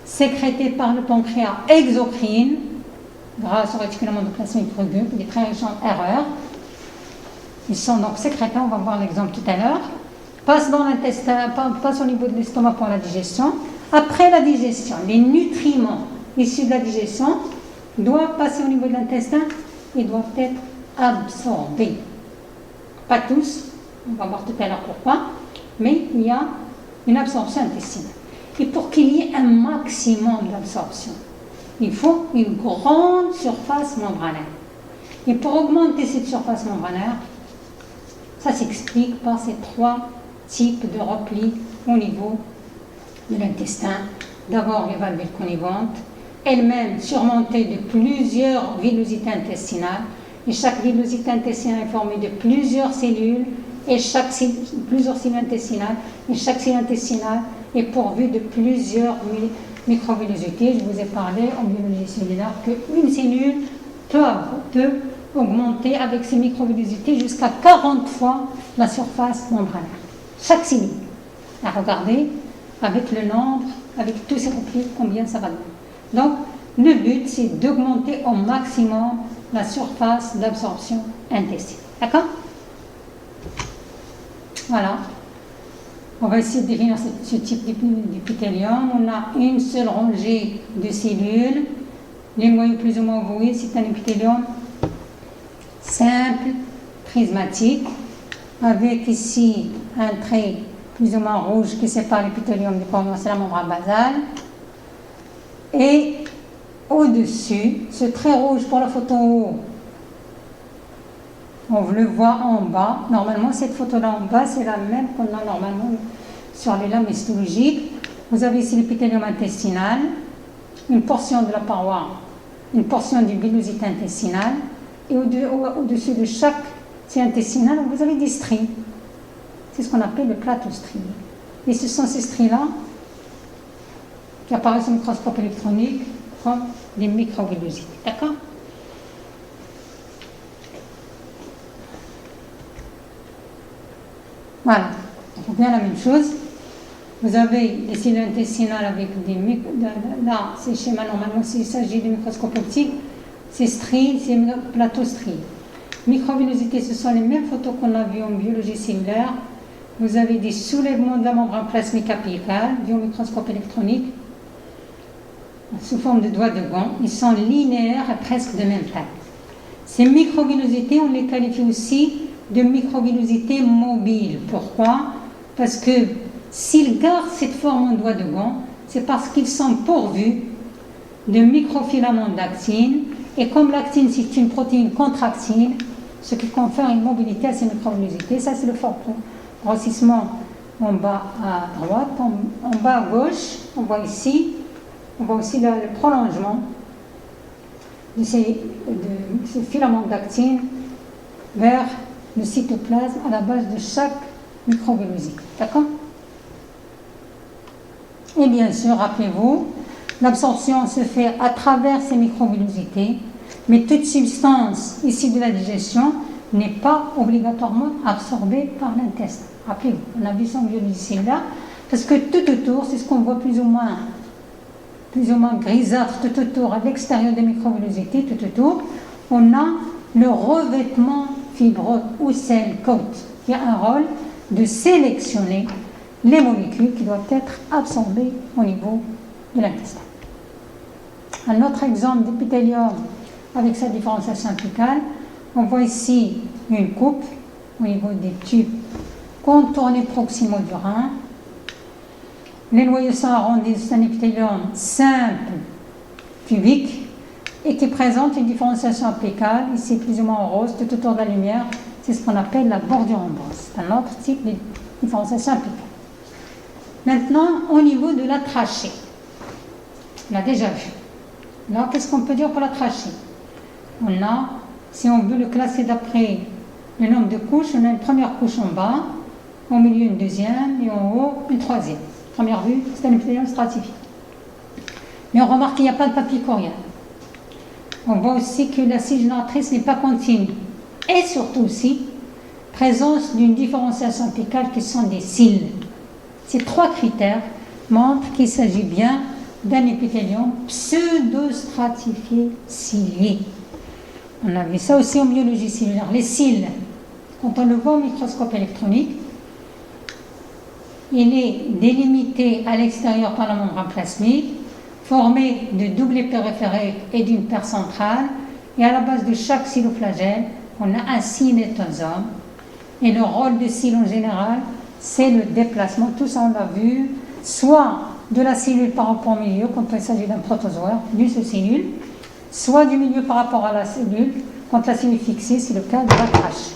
sécrétées par le pancréas exocrines grâce au réticulum endoplasmique rugueux, qui est très riche en RR. Ils sont donc sécrétés, on va voir l'exemple tout à l'heure, passent dans l'intestin, passent au niveau de l'estomac pour la digestion. Après la digestion, les nutriments issus de la digestion doivent passer au niveau de l'intestin et doivent être absorbés. Pas tous, on va voir tout à l'heure pourquoi, mais il y a une absorption intestinale. Et pour qu'il y ait un maximum d'absorption, il faut une grande surface membranaire. Et pour augmenter cette surface membranaire, ça s'explique par ces 3 types de replis au niveau de l'intestin. D'abord les valvules connivantes, elles-mêmes surmontées de plusieurs villosités intestinales. Et chaque villosité intestinale est formée de plusieurs cellules, plusieurs cellules intestinales, et chaque cellule intestinale est pourvu de plusieurs microvillosités. Je vous ai parlé en biologie cellulaire qu'une cellule peut augmenter avec ces microvillosités jusqu'à 40 fois la surface membranaire. Chaque cellule. À regarder avec le nombre, avec tous ces replis, combien ça va donner. Donc, le but, c'est d'augmenter au maximum la surface d'absorption intestinale. D'accord? Voilà. On va essayer de définir ce type d'épithélium. On a une seule rangée de cellules. Les noyaux plus ou moins ovoués, c'est un épithélium simple, prismatique, avec ici un trait plus ou moins rouge qui sépare l'épithélium du chorion, c'est la membrane basale. Et au-dessus, ce trait rouge pour la photo en haut, on le voit en bas. Normalement, cette photo-là en bas, c'est la même qu'on a normalement sur les lames histologiques. Vous avez ici l'épithélium intestinal, une portion de la paroi, une portion du villosite intestinal, et au-dessus de chaque tube intestinal, vous avez des stries. C'est ce qu'on appelle le plateau strié. Et ce sont ces stries-là qui apparaissent au microscope électronique comme des microvillosités. D'accord? Voilà, on voit bien la même chose. Vous avez les cellules intestinales avec des là, ces schémas, normalement, s'il s'agit de microscope optique, c'est stries, c'est plateau strié. Microvillosités, ce sont les mêmes photos qu'on a vues en biologie cellulaire. Vous avez des soulèvements de la membrane plasmique apicale, vus au microscope électronique, sous forme de doigts de gant. Ils sont linéaires et presque de même taille. Ces microvillosités, on les qualifie aussi de microvillosités mobiles. Pourquoi? Parce que s'ils gardent cette forme en doigt de gant, c'est parce qu'ils sont pourvus de microfilaments d'actine. Et comme l'actine, c'est une protéine contractile, ce qui confère une mobilité à ces microvillosités. Ça, c'est le fort grossissement en bas à droite. En bas à gauche, on voit ici, on voit aussi le prolongement de ces filaments d'actine vers le cytoplasme à la base de chaque microvillosité. D'accord? Et bien sûr, rappelez-vous, l'absorption se fait à travers ces microvillosités, mais toute substance issue de la digestion n'est pas obligatoirement absorbée par l'intestin. Rappelez-vous, on a vu ça en biologie cellulaire, parce que tout autour, c'est ce qu'on voit plus ou moins grisâtre tout autour, à l'extérieur des microvillosités, tout autour, on a le revêtement fibreux ou cell coat, qui a un rôle de sélectionner les molécules qui doivent être absorbées au niveau de l'intestin. Un autre exemple d'épithélium avec sa différenciation apicale, on voit ici une coupe au niveau des tubes contournés proximaux du rein. Les noyaux sont arrondis, c'est un épithélium simple, cubique, et qui présente une différenciation apicale, ici plus ou moins en rose, tout autour de la lumière. C'est ce qu'on appelle la bordure en rose. C'est un autre type de différenciation apicale. Maintenant, au niveau de la trachée, on l'a déjà vu. Alors, qu'est-ce qu'on peut dire pour la trachée? On a, si on veut le classer d'après le nombre de couches, on a une première couche en bas, au milieu une deuxième, et en haut une troisième. Première vue, c'est un épithélium stratifié. Mais on remarque qu'il n'y a pas de papier corial. On voit aussi que la scie génératrice n'est pas continue. Et surtout aussi, présence d'une différenciation apicale qui sont des cils. Ces trois critères montrent qu'il s'agit bien d'un épithélium pseudostratifié cilié. On a vu ça aussi en biologie cellulaire. Les cils, quand on le voit au microscope électronique, il est délimité à l'extérieur par la membrane plasmique, formé de doublets périphériques et d'une paire centrale, et à la base de chaque cyloflagelle, on a un cinétosome. Et le rôle de cils en général, c'est le déplacement, tout ça on l'a vu, soit de la cellule par rapport au milieu, quand il s'agit d'un protozoaire, d'une seule cellule, soit du milieu par rapport à la cellule, quand la cellule est fixée, c'est le cas de la trachée.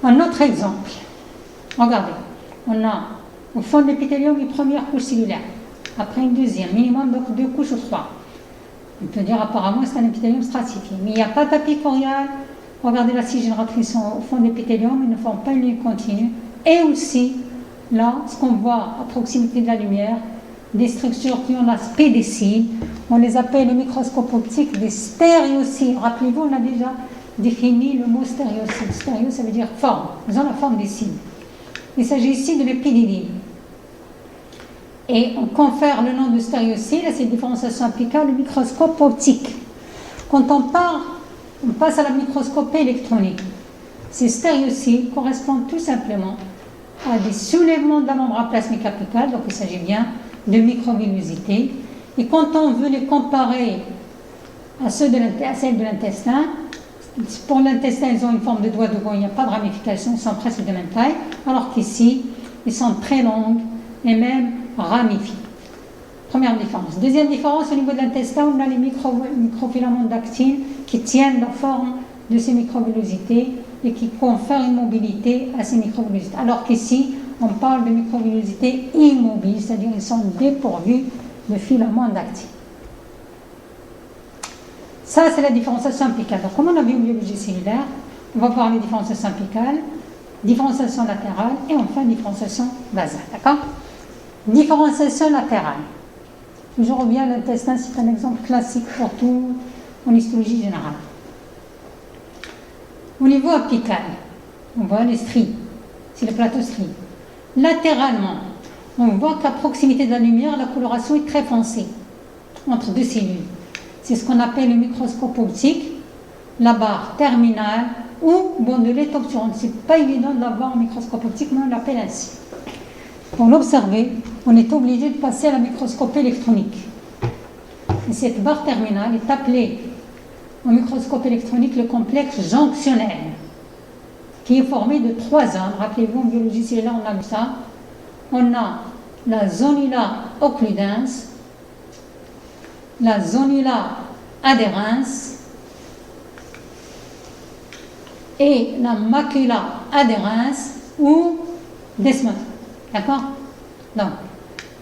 Un autre exemple, regardez, on a au fond de l'épithélium une première couche cellulaire, après une deuxième, minimum donc 2 couches ou 3. On peut dire apparemment que c'est un épithélium stratifié, mais il n'y a pas de papier corial. Regardez la scie génératrice au fond de l'épithélium, ils ne forment pas une ligne continue. Et aussi, là, ce qu'on voit à proximité de la lumière, des structures qui ont l'aspect des cils, on les appelle au microscope optique des stéréocils. Rappelez-vous, on a déjà défini le mot stéréocyle. Stéréo, ça veut dire forme. Ils ont la forme des cils. Il s'agit ici de l'épidédyle. Et on confère le nom de stéréocyle à cette différenciation applicable au microscope optique. Quand on passe à la microscopie électronique. Ces stéréocyle correspondent tout simplement à des soulèvements de la membrane plasmique apicale, donc il s'agit bien de microvillosité. Et quand on veut les comparer à celles de l'intestin, pour l'intestin, ils ont une forme de doigt de veau, il n'y a pas de ramification, ils sont presque de même taille, alors qu'ici, ils sont très longs et même ramifiés. Première différence. Deuxième différence, au niveau de l'intestin, on a les microfilaments d'actine qui tiennent la forme de ces microvillosités et qui confèrent une mobilité à ces microvillosités. Alors qu'ici, on parle de microvillosités immobiles, c'est-à-dire qu'ils sont dépourvus de filaments d'actine. Ça, c'est la différenciation apicale. Donc, comme on a vu en biologie cellulaire, on va voir les différenciations apicales, différenciation latérale et enfin différenciation basale. D'accord? Différenciation latérale. Je reviens à l'intestin, c'est un exemple classique pour tout en histologie générale. Au niveau apical, on voit les stries, c'est le plateau stries. Latéralement, on voit qu'à proximité de la lumière, la coloration est très foncée entre deux cellules. C'est ce qu'on appelle le microscope optique, la barre terminale ou bandelette obturante. Ce n'est pas évident de l'avoir en microscope optique, mais on l'appelle ainsi. Pour l'observer, on est obligé de passer à la microscopie électronique. Et cette barre terminale est appelée au microscope électronique le complexe jonctionnel, qui est formé de 3 zones. Rappelez-vous, en biologie cellulaire, on a vu ça. On a la zonula occludens, la zonula adherens et la macula adherens ou desmos. D'accord? Donc,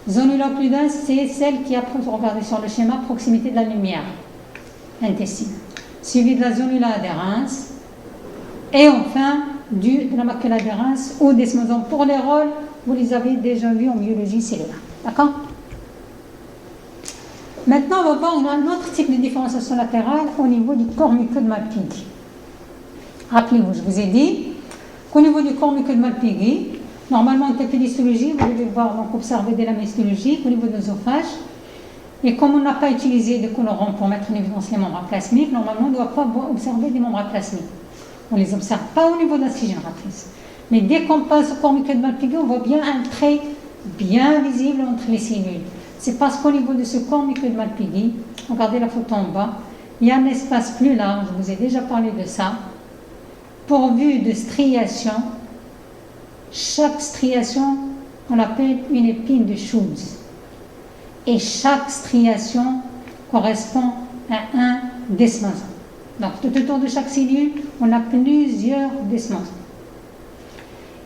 zonula occludens, c'est celle qui a, regardez sur le schéma, proximité de la lumière, intestine, suivi de la zonula adherens et enfin de la macula adherens ou desmosome. Pour les rôles, vous les avez déjà vus en biologie cellulaire. D'accord? Maintenant, on va voir un autre type de différenciation latérale au niveau du corps muqueux de Malpighi. Rappelez-vous, je vous ai dit qu'au niveau du corps muqueux de Malpighi, normalement en thérapie d'histologie, vous devez voir, donc observer des lames histologiques au niveau de l'œsophage. Et comme on n'a pas utilisé de colorant pour mettre en évidence les membres plasmiques, normalement on ne doit pas observer des membres plasmiques. On ne les observe pas au niveau de la scie génératrice. Mais dès qu'on passe au corps muqueux de Malpighi, on voit bien un trait bien visible entre les cellules. C'est parce qu'au niveau de ce corps muqueux de Malpighi, regardez la photo en bas, il y a un espace plus large, je vous ai déjà parlé de ça, pourvu de striations. Chaque striation, on l'appelle une épine de Schultz. Et chaque striation correspond à un desmosome. Donc tout autour de chaque cellule, on a plusieurs desmosomes.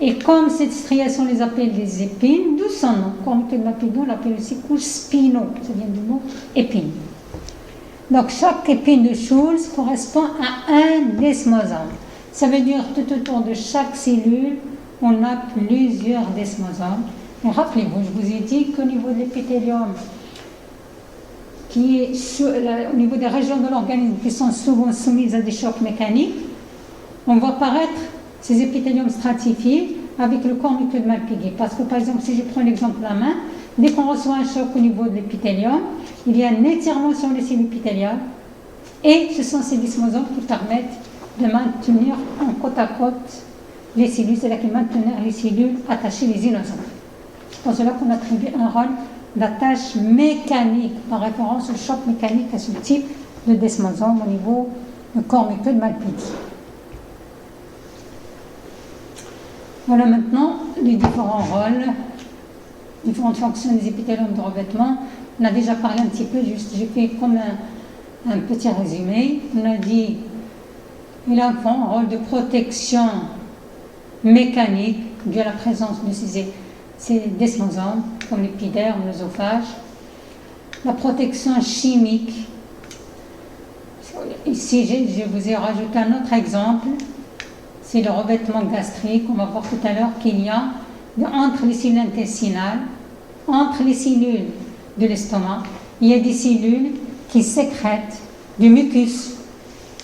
Et comme cette striation, on les appelle des épines, d'où son nom. Comme on l'appelle aussi couche spino, ça vient du mot épine. Donc chaque épine de Schultz correspond à un desmosome. Ça veut dire tout autour de chaque cellule, on a plusieurs desmosomes. Et rappelez-vous, je vous ai dit qu'au niveau de l'épithélium, qui est au niveau des régions de l'organisme qui sont souvent soumises à des chocs mécaniques, on voit apparaître ces épithéliums stratifiés avec le corps muqueux de Malpighi. Parce que, par exemple, si je prends l'exemple de la main, dès qu'on reçoit un choc au niveau de l'épithélium, il y a un étirement sur les cellules épithéliales et ce sont ces desmosomes qui permettent de maintenir en côte à côte les cellules, c'est-à-dire qui maintenir les cellules attachées les unes aux autres. C'est pour cela qu'on attribue un rôle d'attache mécanique par référence au choc mécanique à ce type de desmosome au niveau du corps muqueux de Malpighi. Voilà maintenant les différents rôles, différentes fonctions des épithéliums de revêtement. On a déjà parlé un petit peu, juste j'ai fait comme un petit résumé. On a dit qu'il a un rôle de protection mécanique dû à la présence de ces desmosomes, comme l'épiderme, l'œsophage. La protection chimique. Ici, je vous ai rajouté un autre exemple. C'est le revêtement gastrique. On va voir tout à l'heure qu'il y a entre les cellules intestinales, entre les cellules de l'estomac, il y a des cellules qui sécrètent du mucus.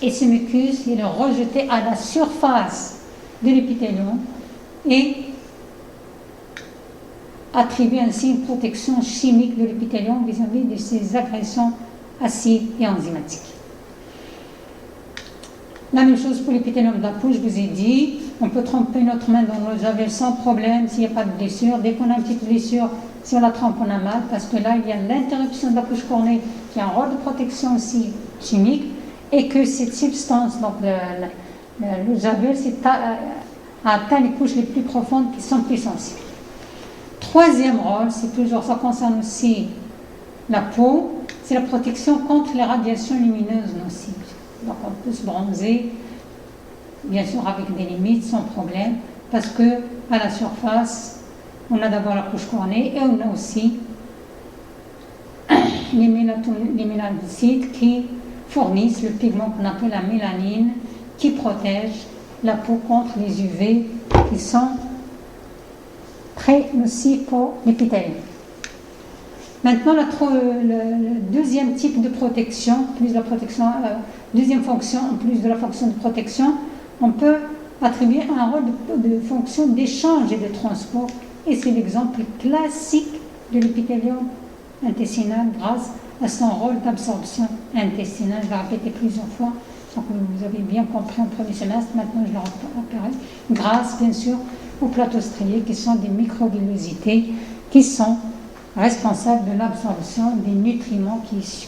Et ce mucus, il est rejeté à la surface de l'épithélium et attribue ainsi une protection chimique de l'épithélium vis-à-vis de ces agressions acides et enzymatiques. La même chose pour l'épithélium de la peau, je vous ai dit, on peut tremper notre main dans l'eau de javel sans problème s'il n'y a pas de blessure. Dès qu'on a une petite blessure, si on la trempe, on a mal, parce que là, il y a l'interruption de la couche cornée qui a un rôle de protection aussi chimique, et que cette substance, donc le javel, a atteint les couches les plus profondes qui sont plus sensibles. Troisième rôle, c'est toujours, ça concerne aussi la peau, c'est la protection contre les radiations lumineuses nocives. Donc on peut se bronzer, bien sûr avec des limites, sans problème, parce que à la surface, on a d'abord la couche cornée et on a aussi les mélanocytes qui fournissent le pigment qu'on appelle la mélanine, qui protège la peau contre les UV qui sont très nocifs pour l'épithélium. Maintenant, le deuxième type de protection, plus la protection, deuxième fonction, en plus de la fonction de protection, on peut attribuer un rôle de fonction d'échange et de transport. Et c'est l'exemple classique de l'épithélium intestinal grâce à son rôle d'absorption intestinale. Je l'ai répété plusieurs fois, donc vous avez bien compris en premier semestre, maintenant je le rappellerai. Grâce, bien sûr, aux plateaux striés qui sont des microvillosités qui sont responsables de l'absorption des nutriments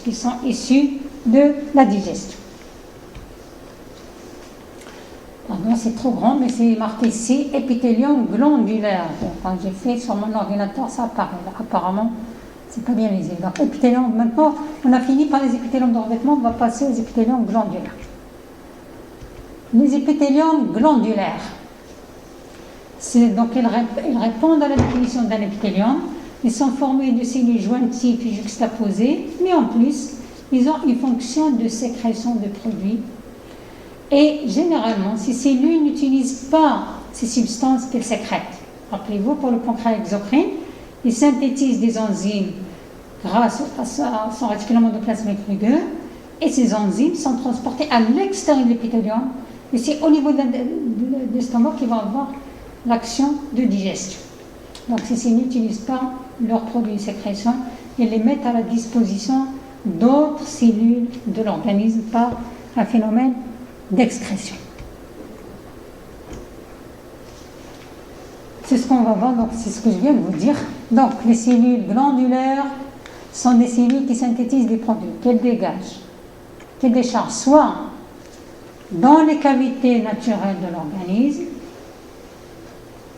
qui sont issus de la digestion. Pardon, c'est trop grand, mais c'est marqué ici, épithélium glandulaire. Bon, quand j'ai fait sur mon ordinateur, ça apparaît. Là. Apparemment, c'est pas bien lisible. Donc, épithélium, maintenant, on a fini par les épithéliums de revêtement, on va passer aux épithéliums glandulaires. Les épithéliums glandulaires, donc ils répondent à la définition d'un épithélium. Ils sont formés de cellules jointives et juxtaposées, mais en plus, ils ont une fonction de sécrétion de produits. Et généralement, ces cellules n'utilisent pas ces substances qu'elles sécrètent. Rappelez-vous, pour le pancréas exocrine, ils synthétisent des enzymes grâce à son réticulum endoplasmique rugueux, et ces enzymes sont transportées à l'extérieur de l'épithélium, et c'est au niveau de l'estomac qu'ils vont avoir l'action de digestion. Donc ces cellules n'utilisent pas leurs produits de sécrétion et les mettent à la disposition d'autres cellules de l'organisme par un phénomène d'excrétion. C'est ce qu'on va voir, donc c'est ce que je viens de vous dire. Donc les cellules glandulaires sont des cellules qui synthétisent des produits, qu'elles dégagent, qu'elles déchargent soit dans les cavités naturelles de l'organisme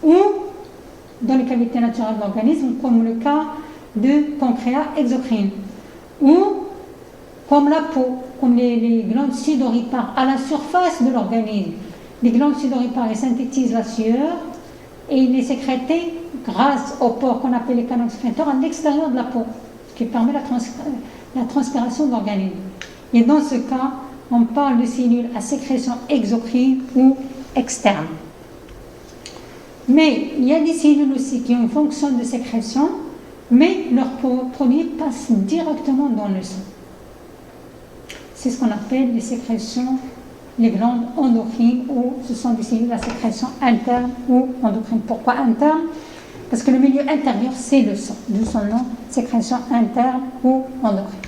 ou dans les cavités naturelles de l'organisme, comme le cas de pancréas exocrine, ou comme la peau, comme les glandes sudoripares à la surface de l'organisme. Les glandes sudoripares elles synthétisent la sueur et il est sécrété grâce aux pores qu'on appelle les canaux excréteurs à l'extérieur de la peau, ce qui permet la transpiration de l'organisme. Et dans ce cas, on parle de cellules à sécrétion exocrine ou externe. Mais il y a des cellules aussi qui ont une fonction de sécrétion, mais leurs produits passent directement dans le sang. C'est ce qu'on appelle les sécrétions, les glandes endocrines, ou ce sont des cellules à sécrétion interne ou endocrine. Pourquoi interne? Parce que le milieu intérieur, c'est le sang, d'où son nom, sécrétion interne ou endocrine.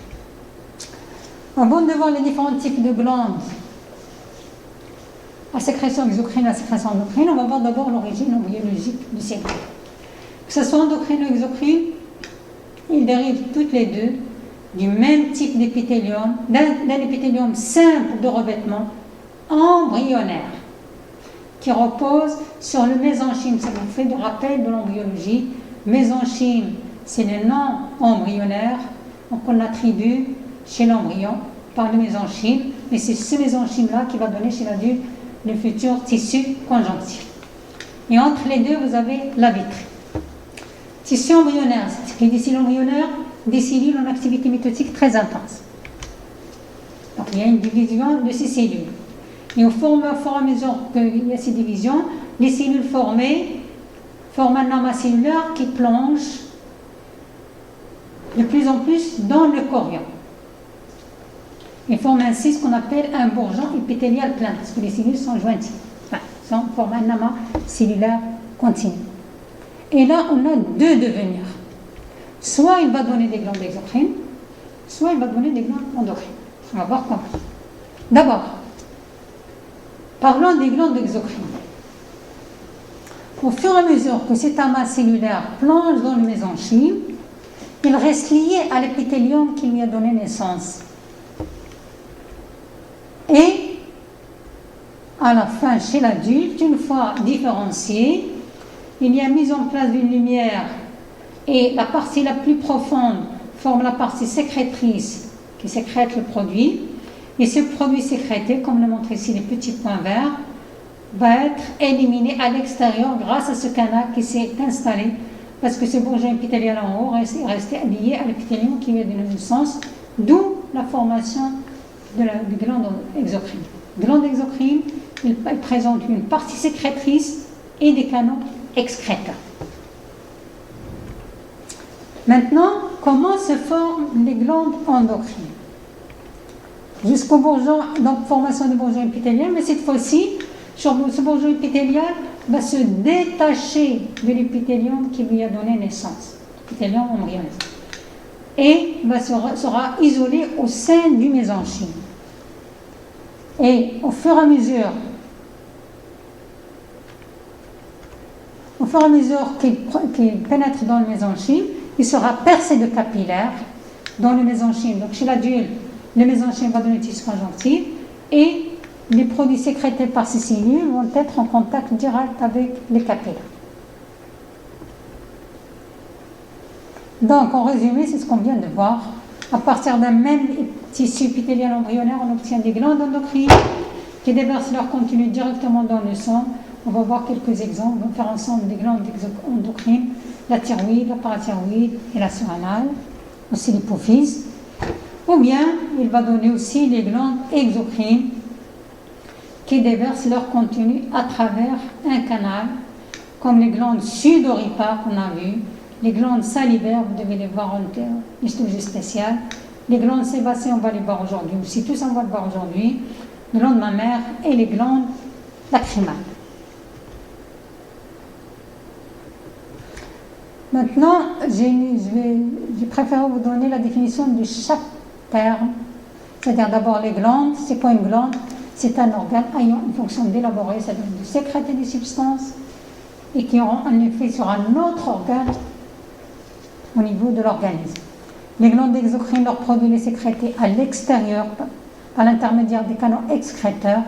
Avant de voir les différents types de glandes à sécrétion exocrine, à sécrétion endocrine, on va voir d'abord l'origine embryologique du cellules. Que ce soit endocrine ou exocrine, ils dérivent toutes les deux du même type d'épithélium, d'un épithélium simple de revêtement embryonnaire, qui repose sur le mésenchyme. Ça vous fait de rappel de l'embryologie. Mésenchyme, c'est le nom embryonnaire qu'on attribue chez l'embryon par le mésenchyme, mais c'est ce mésenchyme-là qui va donner chez l'adulte le futur tissu conjonctif. Et entre les deux, vous avez la vitrine. Tissu embryonnaire, c'est ce qui est des cellules embryonnaires, des cellules en activité mitotique très intense. Donc il y a une division de ces cellules. Et au fur et à mesure qu'il y a ces divisions, les cellules formées forment un amas cellulaire qui plonge de plus en plus dans le chorion. Ils forment ainsi ce qu'on appelle un bourgeon épithélial plein, parce que les cellules sont jointives. Enfin, forment un amas cellulaire continu. Et là, on a deux devenirs. Soit il va donner des glandes exocrines, soit il va donner des glandes endocrines. On va voir comment. D'abord, parlons des glandes exocrines. Au fur et à mesure que cet amas cellulaire plonge dans le mésenchyme, il reste lié à l'épithélium qui lui a donné naissance. Et à la fin, chez l'adulte, une fois différencié, il y a mise en place d'une lumière et la partie la plus profonde forme la partie sécrétrice qui sécrète le produit. Et ce produit sécrété, comme le montrent ici les petits points verts, va être éliminé à l'extérieur grâce à ce canal qui s'est installé parce que ce bourgeon épithélial en haut est resté lié à l'épithélium qui lui a donné naissance, d'où la formation de la glande exocrine. Glande exocrine, il présente une partie sécrétrice et des canaux excréteurs. Maintenant, comment se forment les glandes endocrines? Jusqu'au bourgeon, donc formation du bourgeon épithélial, mais cette fois-ci, ce bourgeon épithélial va se détacher de l'épithélium qui lui a donné naissance, l'épithélium embryonnaire, et sera isolé au sein du mésenchyme. Et au fur et à mesure qu'il pénètre dans le mésenchyme, il sera percé de capillaires dans le mésenchyme. Donc chez l'adulte, le mésenchyme va donner tissu conjonctif et les produits sécrétés par ces cellules vont être en contact direct avec les capillaires. Donc, en résumé, c'est ce qu'on vient de voir. À partir d'un même tissu épithélial embryonnaire, on obtient des glandes endocrines qui déversent leur contenu directement dans le sang. On va voir quelques exemples. On va faire ensemble des glandes endocrines, la thyroïde, la parathyroïde et la surrénale, aussi l'hypophyse. Ou bien, il va donner aussi les glandes exocrines qui déversent leur contenu à travers un canal, comme les glandes sudoripares qu'on a vues, les glandes salivaires, vous devez les voir en histologie spéciale, les glandes sébacées, on va les voir aujourd'hui aussi, tous on va les voir aujourd'hui, les glandes mammaires et les glandes lacrymales. Maintenant, j'ai préféré vous donner la définition de chaque terme, c'est-à-dire d'abord les glandes. C'est quoi une glande? C'est un organe ayant une fonction d'élaborer, c'est-à-dire de sécréter des substances et qui auront un effet sur un autre organe au niveau de l'organisme. Les glandes exocrines, leurs produits les sécrétés à l'extérieur par l'intermédiaire des canaux excréteurs,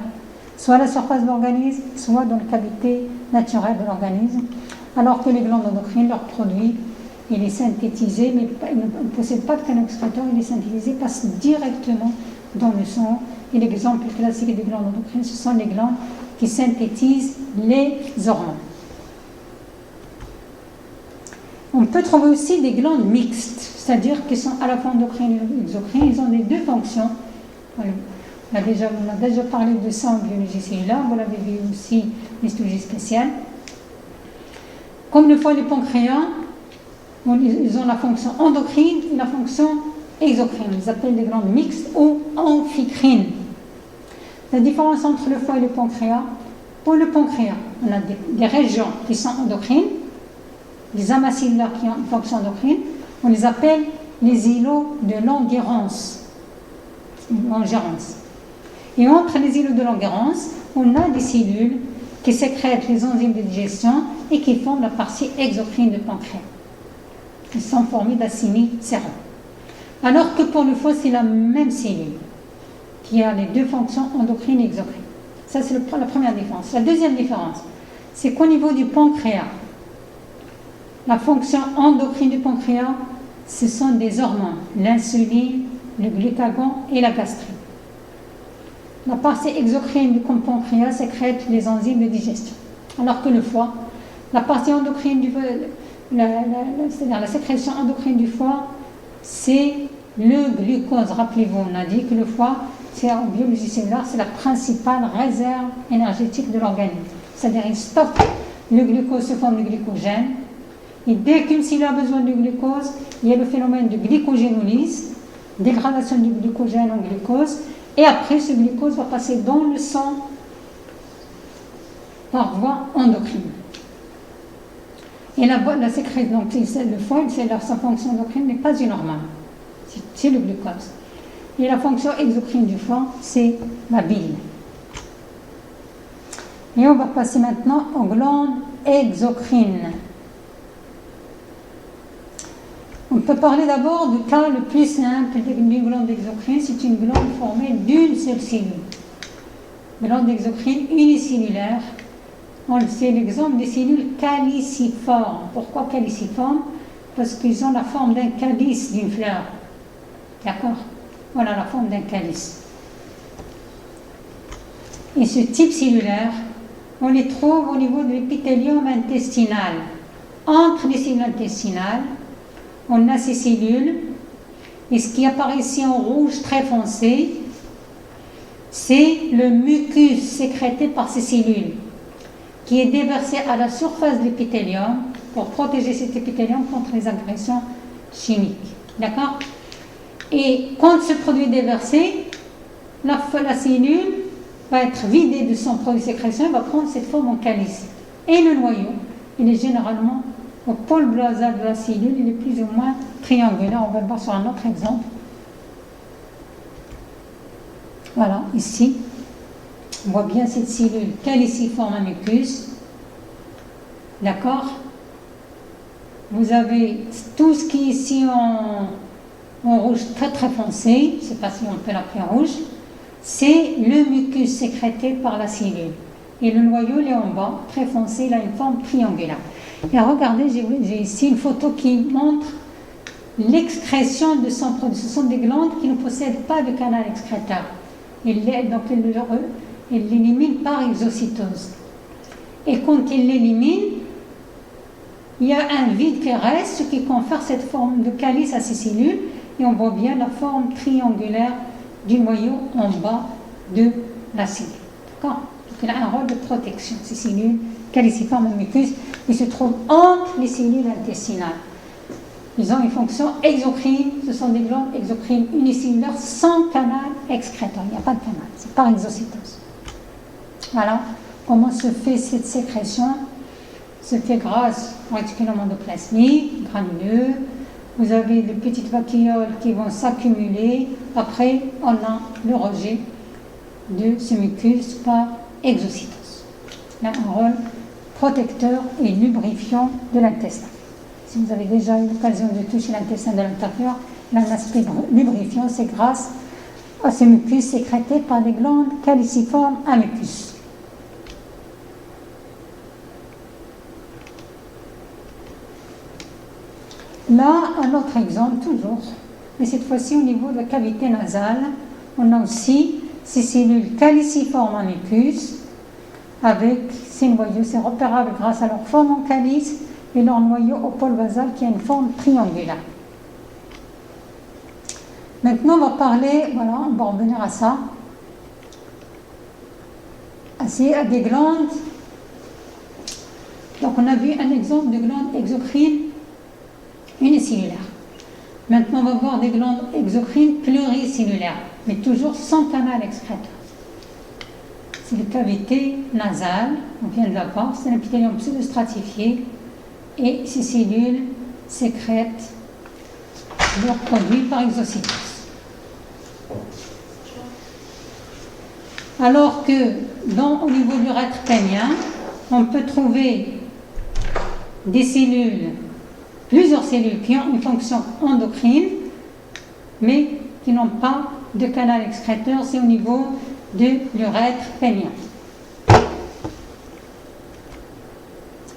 soit à la surface de l'organisme, soit dans la cavité naturelle de l'organisme, alors que les glandes endocrines, leurs produits, il est synthétisé, mais ils ne possèdent pas de canaux excréteurs, il est synthétisé, passe directement dans le sang. Et l'exemple classique des glandes endocrines, ce sont les glandes qui synthétisent les hormones. On peut trouver aussi des glandes mixtes, c'est-à-dire qui sont à la fois endocrines et exocrines. Ils ont les deux fonctions. Voilà. On a déjà parlé de ça en biologie cellulaire, vous l'avez vu aussi en histologie spéciale. Comme le foie et le pancréas, ils ont la fonction endocrine et la fonction exocrine. Ils appellent des glandes mixtes ou amphicrines. La différence entre le foie et le pancréas, pour le pancréas, on a des régions qui sont endocrines, des amas cellulaires qui ont une fonction endocrine, on les appelle les îlots de Langerhans. Et entre les îlots de Langerhans, on a des cellules qui sécrètent les enzymes de digestion et qui forment la partie exocrine du pancréas. Ils sont formés d'acini sérum. Alors que pour le foie, c'est la même cellule qui a les deux fonctions endocrines et exocrines. Ça, c'est la première différence. La deuxième différence, c'est qu'au niveau du pancréas, la fonction endocrine du pancréas, ce sont des hormones, l'insuline, le glucagon et la gastrine. La partie exocrine du pancréas sécrète les enzymes de digestion. Alors que le foie, la partie endocrine c'est-à-dire la sécrétion endocrine du foie, c'est le glucose. Rappelez-vous, on a dit que le foie, c'est en biologie cellulaire, c'est la principale réserve énergétique de l'organisme. C'est-à-dire il stocke le glucose se forme du glycogène. Et dès qu'une cellule a besoin de glucose, il y a le phénomène de glycogénolyse, dégradation du glycogène en glucose, et après ce glucose va passer dans le sang par voie endocrine. Et la sécrète, donc le foie, sa fonction endocrine n'est pas une hormone, c'est le glucose. Et la fonction exocrine du foie, c'est la bile. Et on va passer maintenant aux glandes exocrines. On peut parler d'abord du cas le plus simple d'une glande exocrine. C'est une glande formée d'une seule cellule. Glande exocrine unicellulaire. C'est l'exemple des cellules caliciformes. Pourquoi caliciformes? Parce qu'ils ont la forme d'un calice d'une fleur. D'accord? Voilà la forme d'un calice. Et ce type cellulaire, on les trouve au niveau de l'épithélium intestinal. Entre les cellules intestinales, on a ces cellules, et ce qui apparaît ici en rouge très foncé, c'est le mucus sécrété par ces cellules, qui est déversé à la surface de l'épithélium pour protéger cet épithélium contre les agressions chimiques. D'accord? Et quand ce produit est déversé, la cellule va être vidée de son produit de sécrétion et va prendre cette forme en calice. Et le noyau, il est généralement au pôle basal de la cellule, il est plus ou moins triangulaire. On va le voir sur un autre exemple. Voilà, ici, on voit bien cette cellule caliciforme à mucus. D'accord? Vous avez tout ce qui est ici en rouge très très foncé, je ne sais pas si on peut l'appeler rouge, c'est le mucus sécrété par la cellule. Et le noyau, il est en bas, très foncé, il a une forme triangulaire. Et regardez, j'ai ici une photo qui montre l'excrétion de son produit. Ce sont des glandes qui ne possèdent pas de canal excréteur. Donc, il l'élimine par exocytose. Et quand il l'élimine, il y a un vide qui reste, ce qui confère cette forme de calice à ces cellules. Et on voit bien la forme triangulaire du noyau en bas de la cellule. D'accord? Donc, il a un rôle de protection, ces cellules caliciformes à mucus. Ils se trouvent entre les cellules intestinales. Ils ont une fonction exocrine. Ce sont des glandes exocrines unicellulaires sans canal excréteur. Il n'y a pas de canal, c'est par exocytose. Voilà comment se fait cette sécrétion. Se fait grâce au réticulum endoplasmique, granuleux. Vous avez des petites vacuoles qui vont s'accumuler. Après, on a le rejet de ce mucus par exocytose. Il a un rôle protecteur et lubrifiant de l'intestin. Si vous avez déjà eu l'occasion de toucher l'intestin de l'intérieur, il a un aspect lubrifiant, c'est grâce à ce mucus sécrété par les glandes caliciformes à mucus. Là, un autre exemple, toujours, mais cette fois-ci au niveau de la cavité nasale, on a aussi ces cellules caliciformes à mucus, avec ces noyaux, c'est repérable grâce à leur forme en calice et leur noyau au pôle basal qui a une forme triangulaire. Maintenant, on va parler, voilà, on va revenir à ça, à des glandes. Donc, on a vu un exemple de glande exocrine unicellulaire. Maintenant, on va voir des glandes exocrines pluricellulaires, mais toujours sans canal excréteur. C'est les cavités nasales, on vient de la voir, c'est un épithélium pseudostratifié et ces cellules sécrètent leurs produits par exocytose. Alors que au niveau de l'urètre pénien, on peut trouver des cellules, plusieurs cellules qui ont une fonction endocrine, mais qui n'ont pas de canal excréteur, c'est au niveau de l'urètre pénien.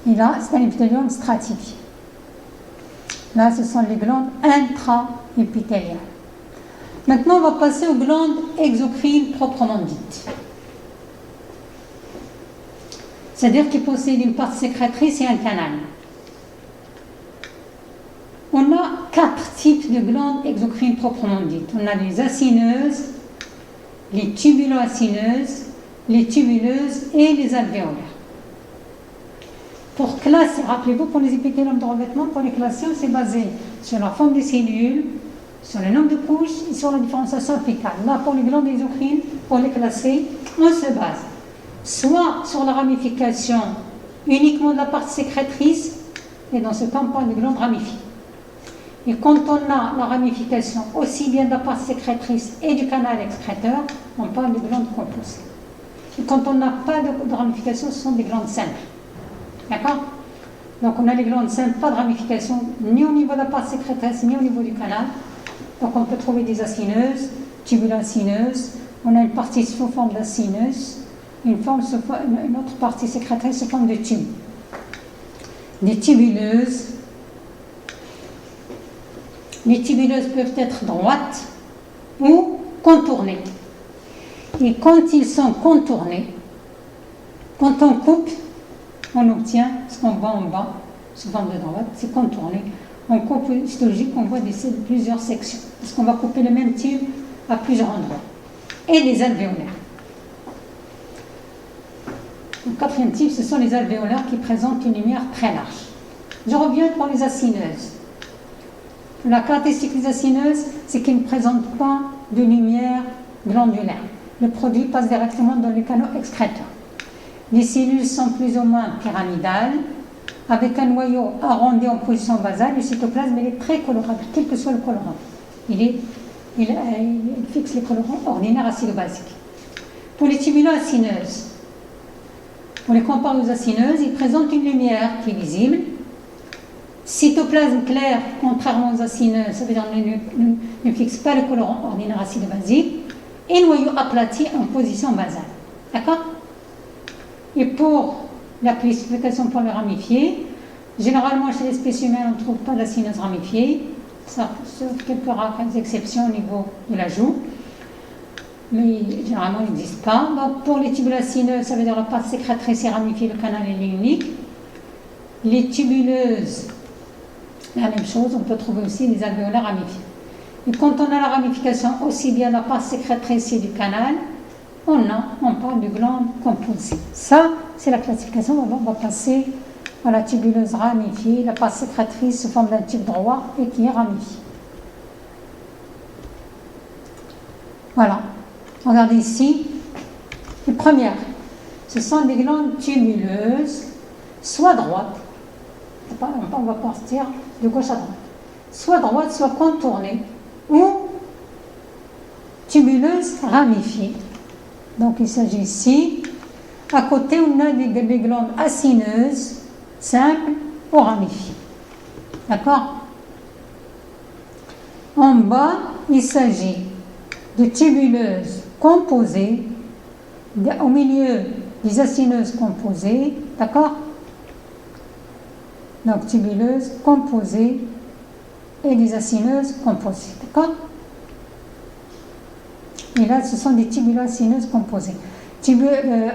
Et là, c'est un épithélium stratifié. Là, ce sont les glandes intra-épithéliales. Maintenant, on va passer aux glandes exocrines proprement dites. C'est-à-dire qu'ils possèdent une partie sécrétrice et un canal. On a 4 types de glandes exocrines proprement dites. On a les acineuses, les tubulo-acineuses, les tubuleuses et les alvéolaires. Pour classer, rappelez-vous, pour les épithéliums de revêtement, pour les classer, c'est basé sur la forme des cellules, sur le nombre de couches et sur la différenciation fœtale. Là, pour les glandes endocrines, pour les classer, on se base soit sur la ramification uniquement de la partie sécrétrice, et dans ce cas, on parle de glandes ramifiées. Et quand on a la ramification aussi bien de la partie sécrétrice et du canal excréteur, on parle de glandes composées. Et quand on n'a pas de ramification, ce sont des glandes simples. D'accord? Donc on a les glandes simples, pas de ramification, ni au niveau de la partie sécrétrice, ni au niveau du canal. Donc on peut trouver des acineuses, tubulacineuses. On a une partie sous forme d'acineuse, une autre partie sécrétrice sous forme de tube. Des tubuleuses. Les tubuleuses peuvent être droites ou contournées. Et quand ils sont contournés, quand on coupe, on obtient ce qu'on voit en bas, sous forme de droite, c'est contourné. En coupe histologique, on voit plusieurs sections, parce qu'on va couper le même tube à plusieurs endroits. Et les alvéolaires. Le quatrième type, ce sont les alvéolaires qui présentent une lumière très large. Je reviens pour les acineuses. La caractéristique des acineuses, c'est qu'ils ne présentent pas de lumière glandulaire. Le produit passe directement dans les canaux excréteurs. Les cellules sont plus ou moins pyramidales, avec un noyau arrondi en position basale. Le cytoplasme il est très colorable, quel que soit le colorant. Il fixe les colorants ordinaires acido-basiques. Pour les tubulo-acineuses, pour les comparer aux acineuses, ils présentent une lumière qui est visible. Cytoplasme clair, contrairement aux acineuses, ça veut dire ne fixe pas le colorant ordinaire acido-basique. Et noyau aplati en position basale. D'accord? Et pour la classification pour les ramifiés, généralement chez les spécimens, on ne trouve pas d'acineuse ramifiée, sauf quelques rares exceptions au niveau de la joue, mais généralement il n'existe pas. Donc pour les tubulacineuses, ça veut dire la partie sécrétrice est ramifiée, le canal est unique. Les tubuleuses, la même chose, on peut trouver aussi les alvéolaires ramifiés. Et quand on a la ramification aussi bien de la partie sécrétrice et du canal, on parle de glandes composées. Ça, c'est la classification. On va passer à la tubuleuse ramifiée, la partie sécrétrice sous forme d'un tube droit et qui est ramifiée. Voilà. Regardez ici. Les premières, ce sont des glandes tubuleuses, soit droites, on va partir de gauche à droite, soit droites, soit contournées, ou tubuleuses ramifiées. Donc il s'agit ici, à côté on a des glandes acineuses, simples ou ramifiées. D'accord? En bas, il s'agit de tubuleuses composées, au milieu des acineuses composées, d'accord? Donc tubuleuses composées et des acineuses composées, d'accord? Et là, ce sont des tubulo-acineuses composées.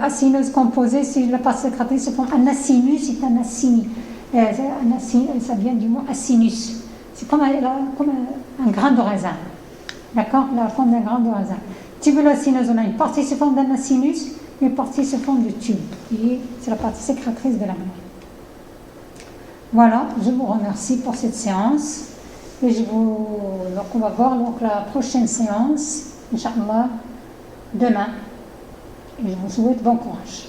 Acineuses composées, si la partie sécrétrice se forme un acinus, c'est un acini. Ça vient du mot acinus. C'est comme un grain de raisin. D'accord? La forme d'un grain de raisin. Tubulo-acineuse, on a une partie se forme d'un acinus, une partie se forme de tube. Et c'est la partie sécrétrice de la mère. Voilà, je vous remercie pour cette séance. Et donc on va voir donc, la prochaine séance, Inch'Allah, demain. Et je vous souhaite bon courage.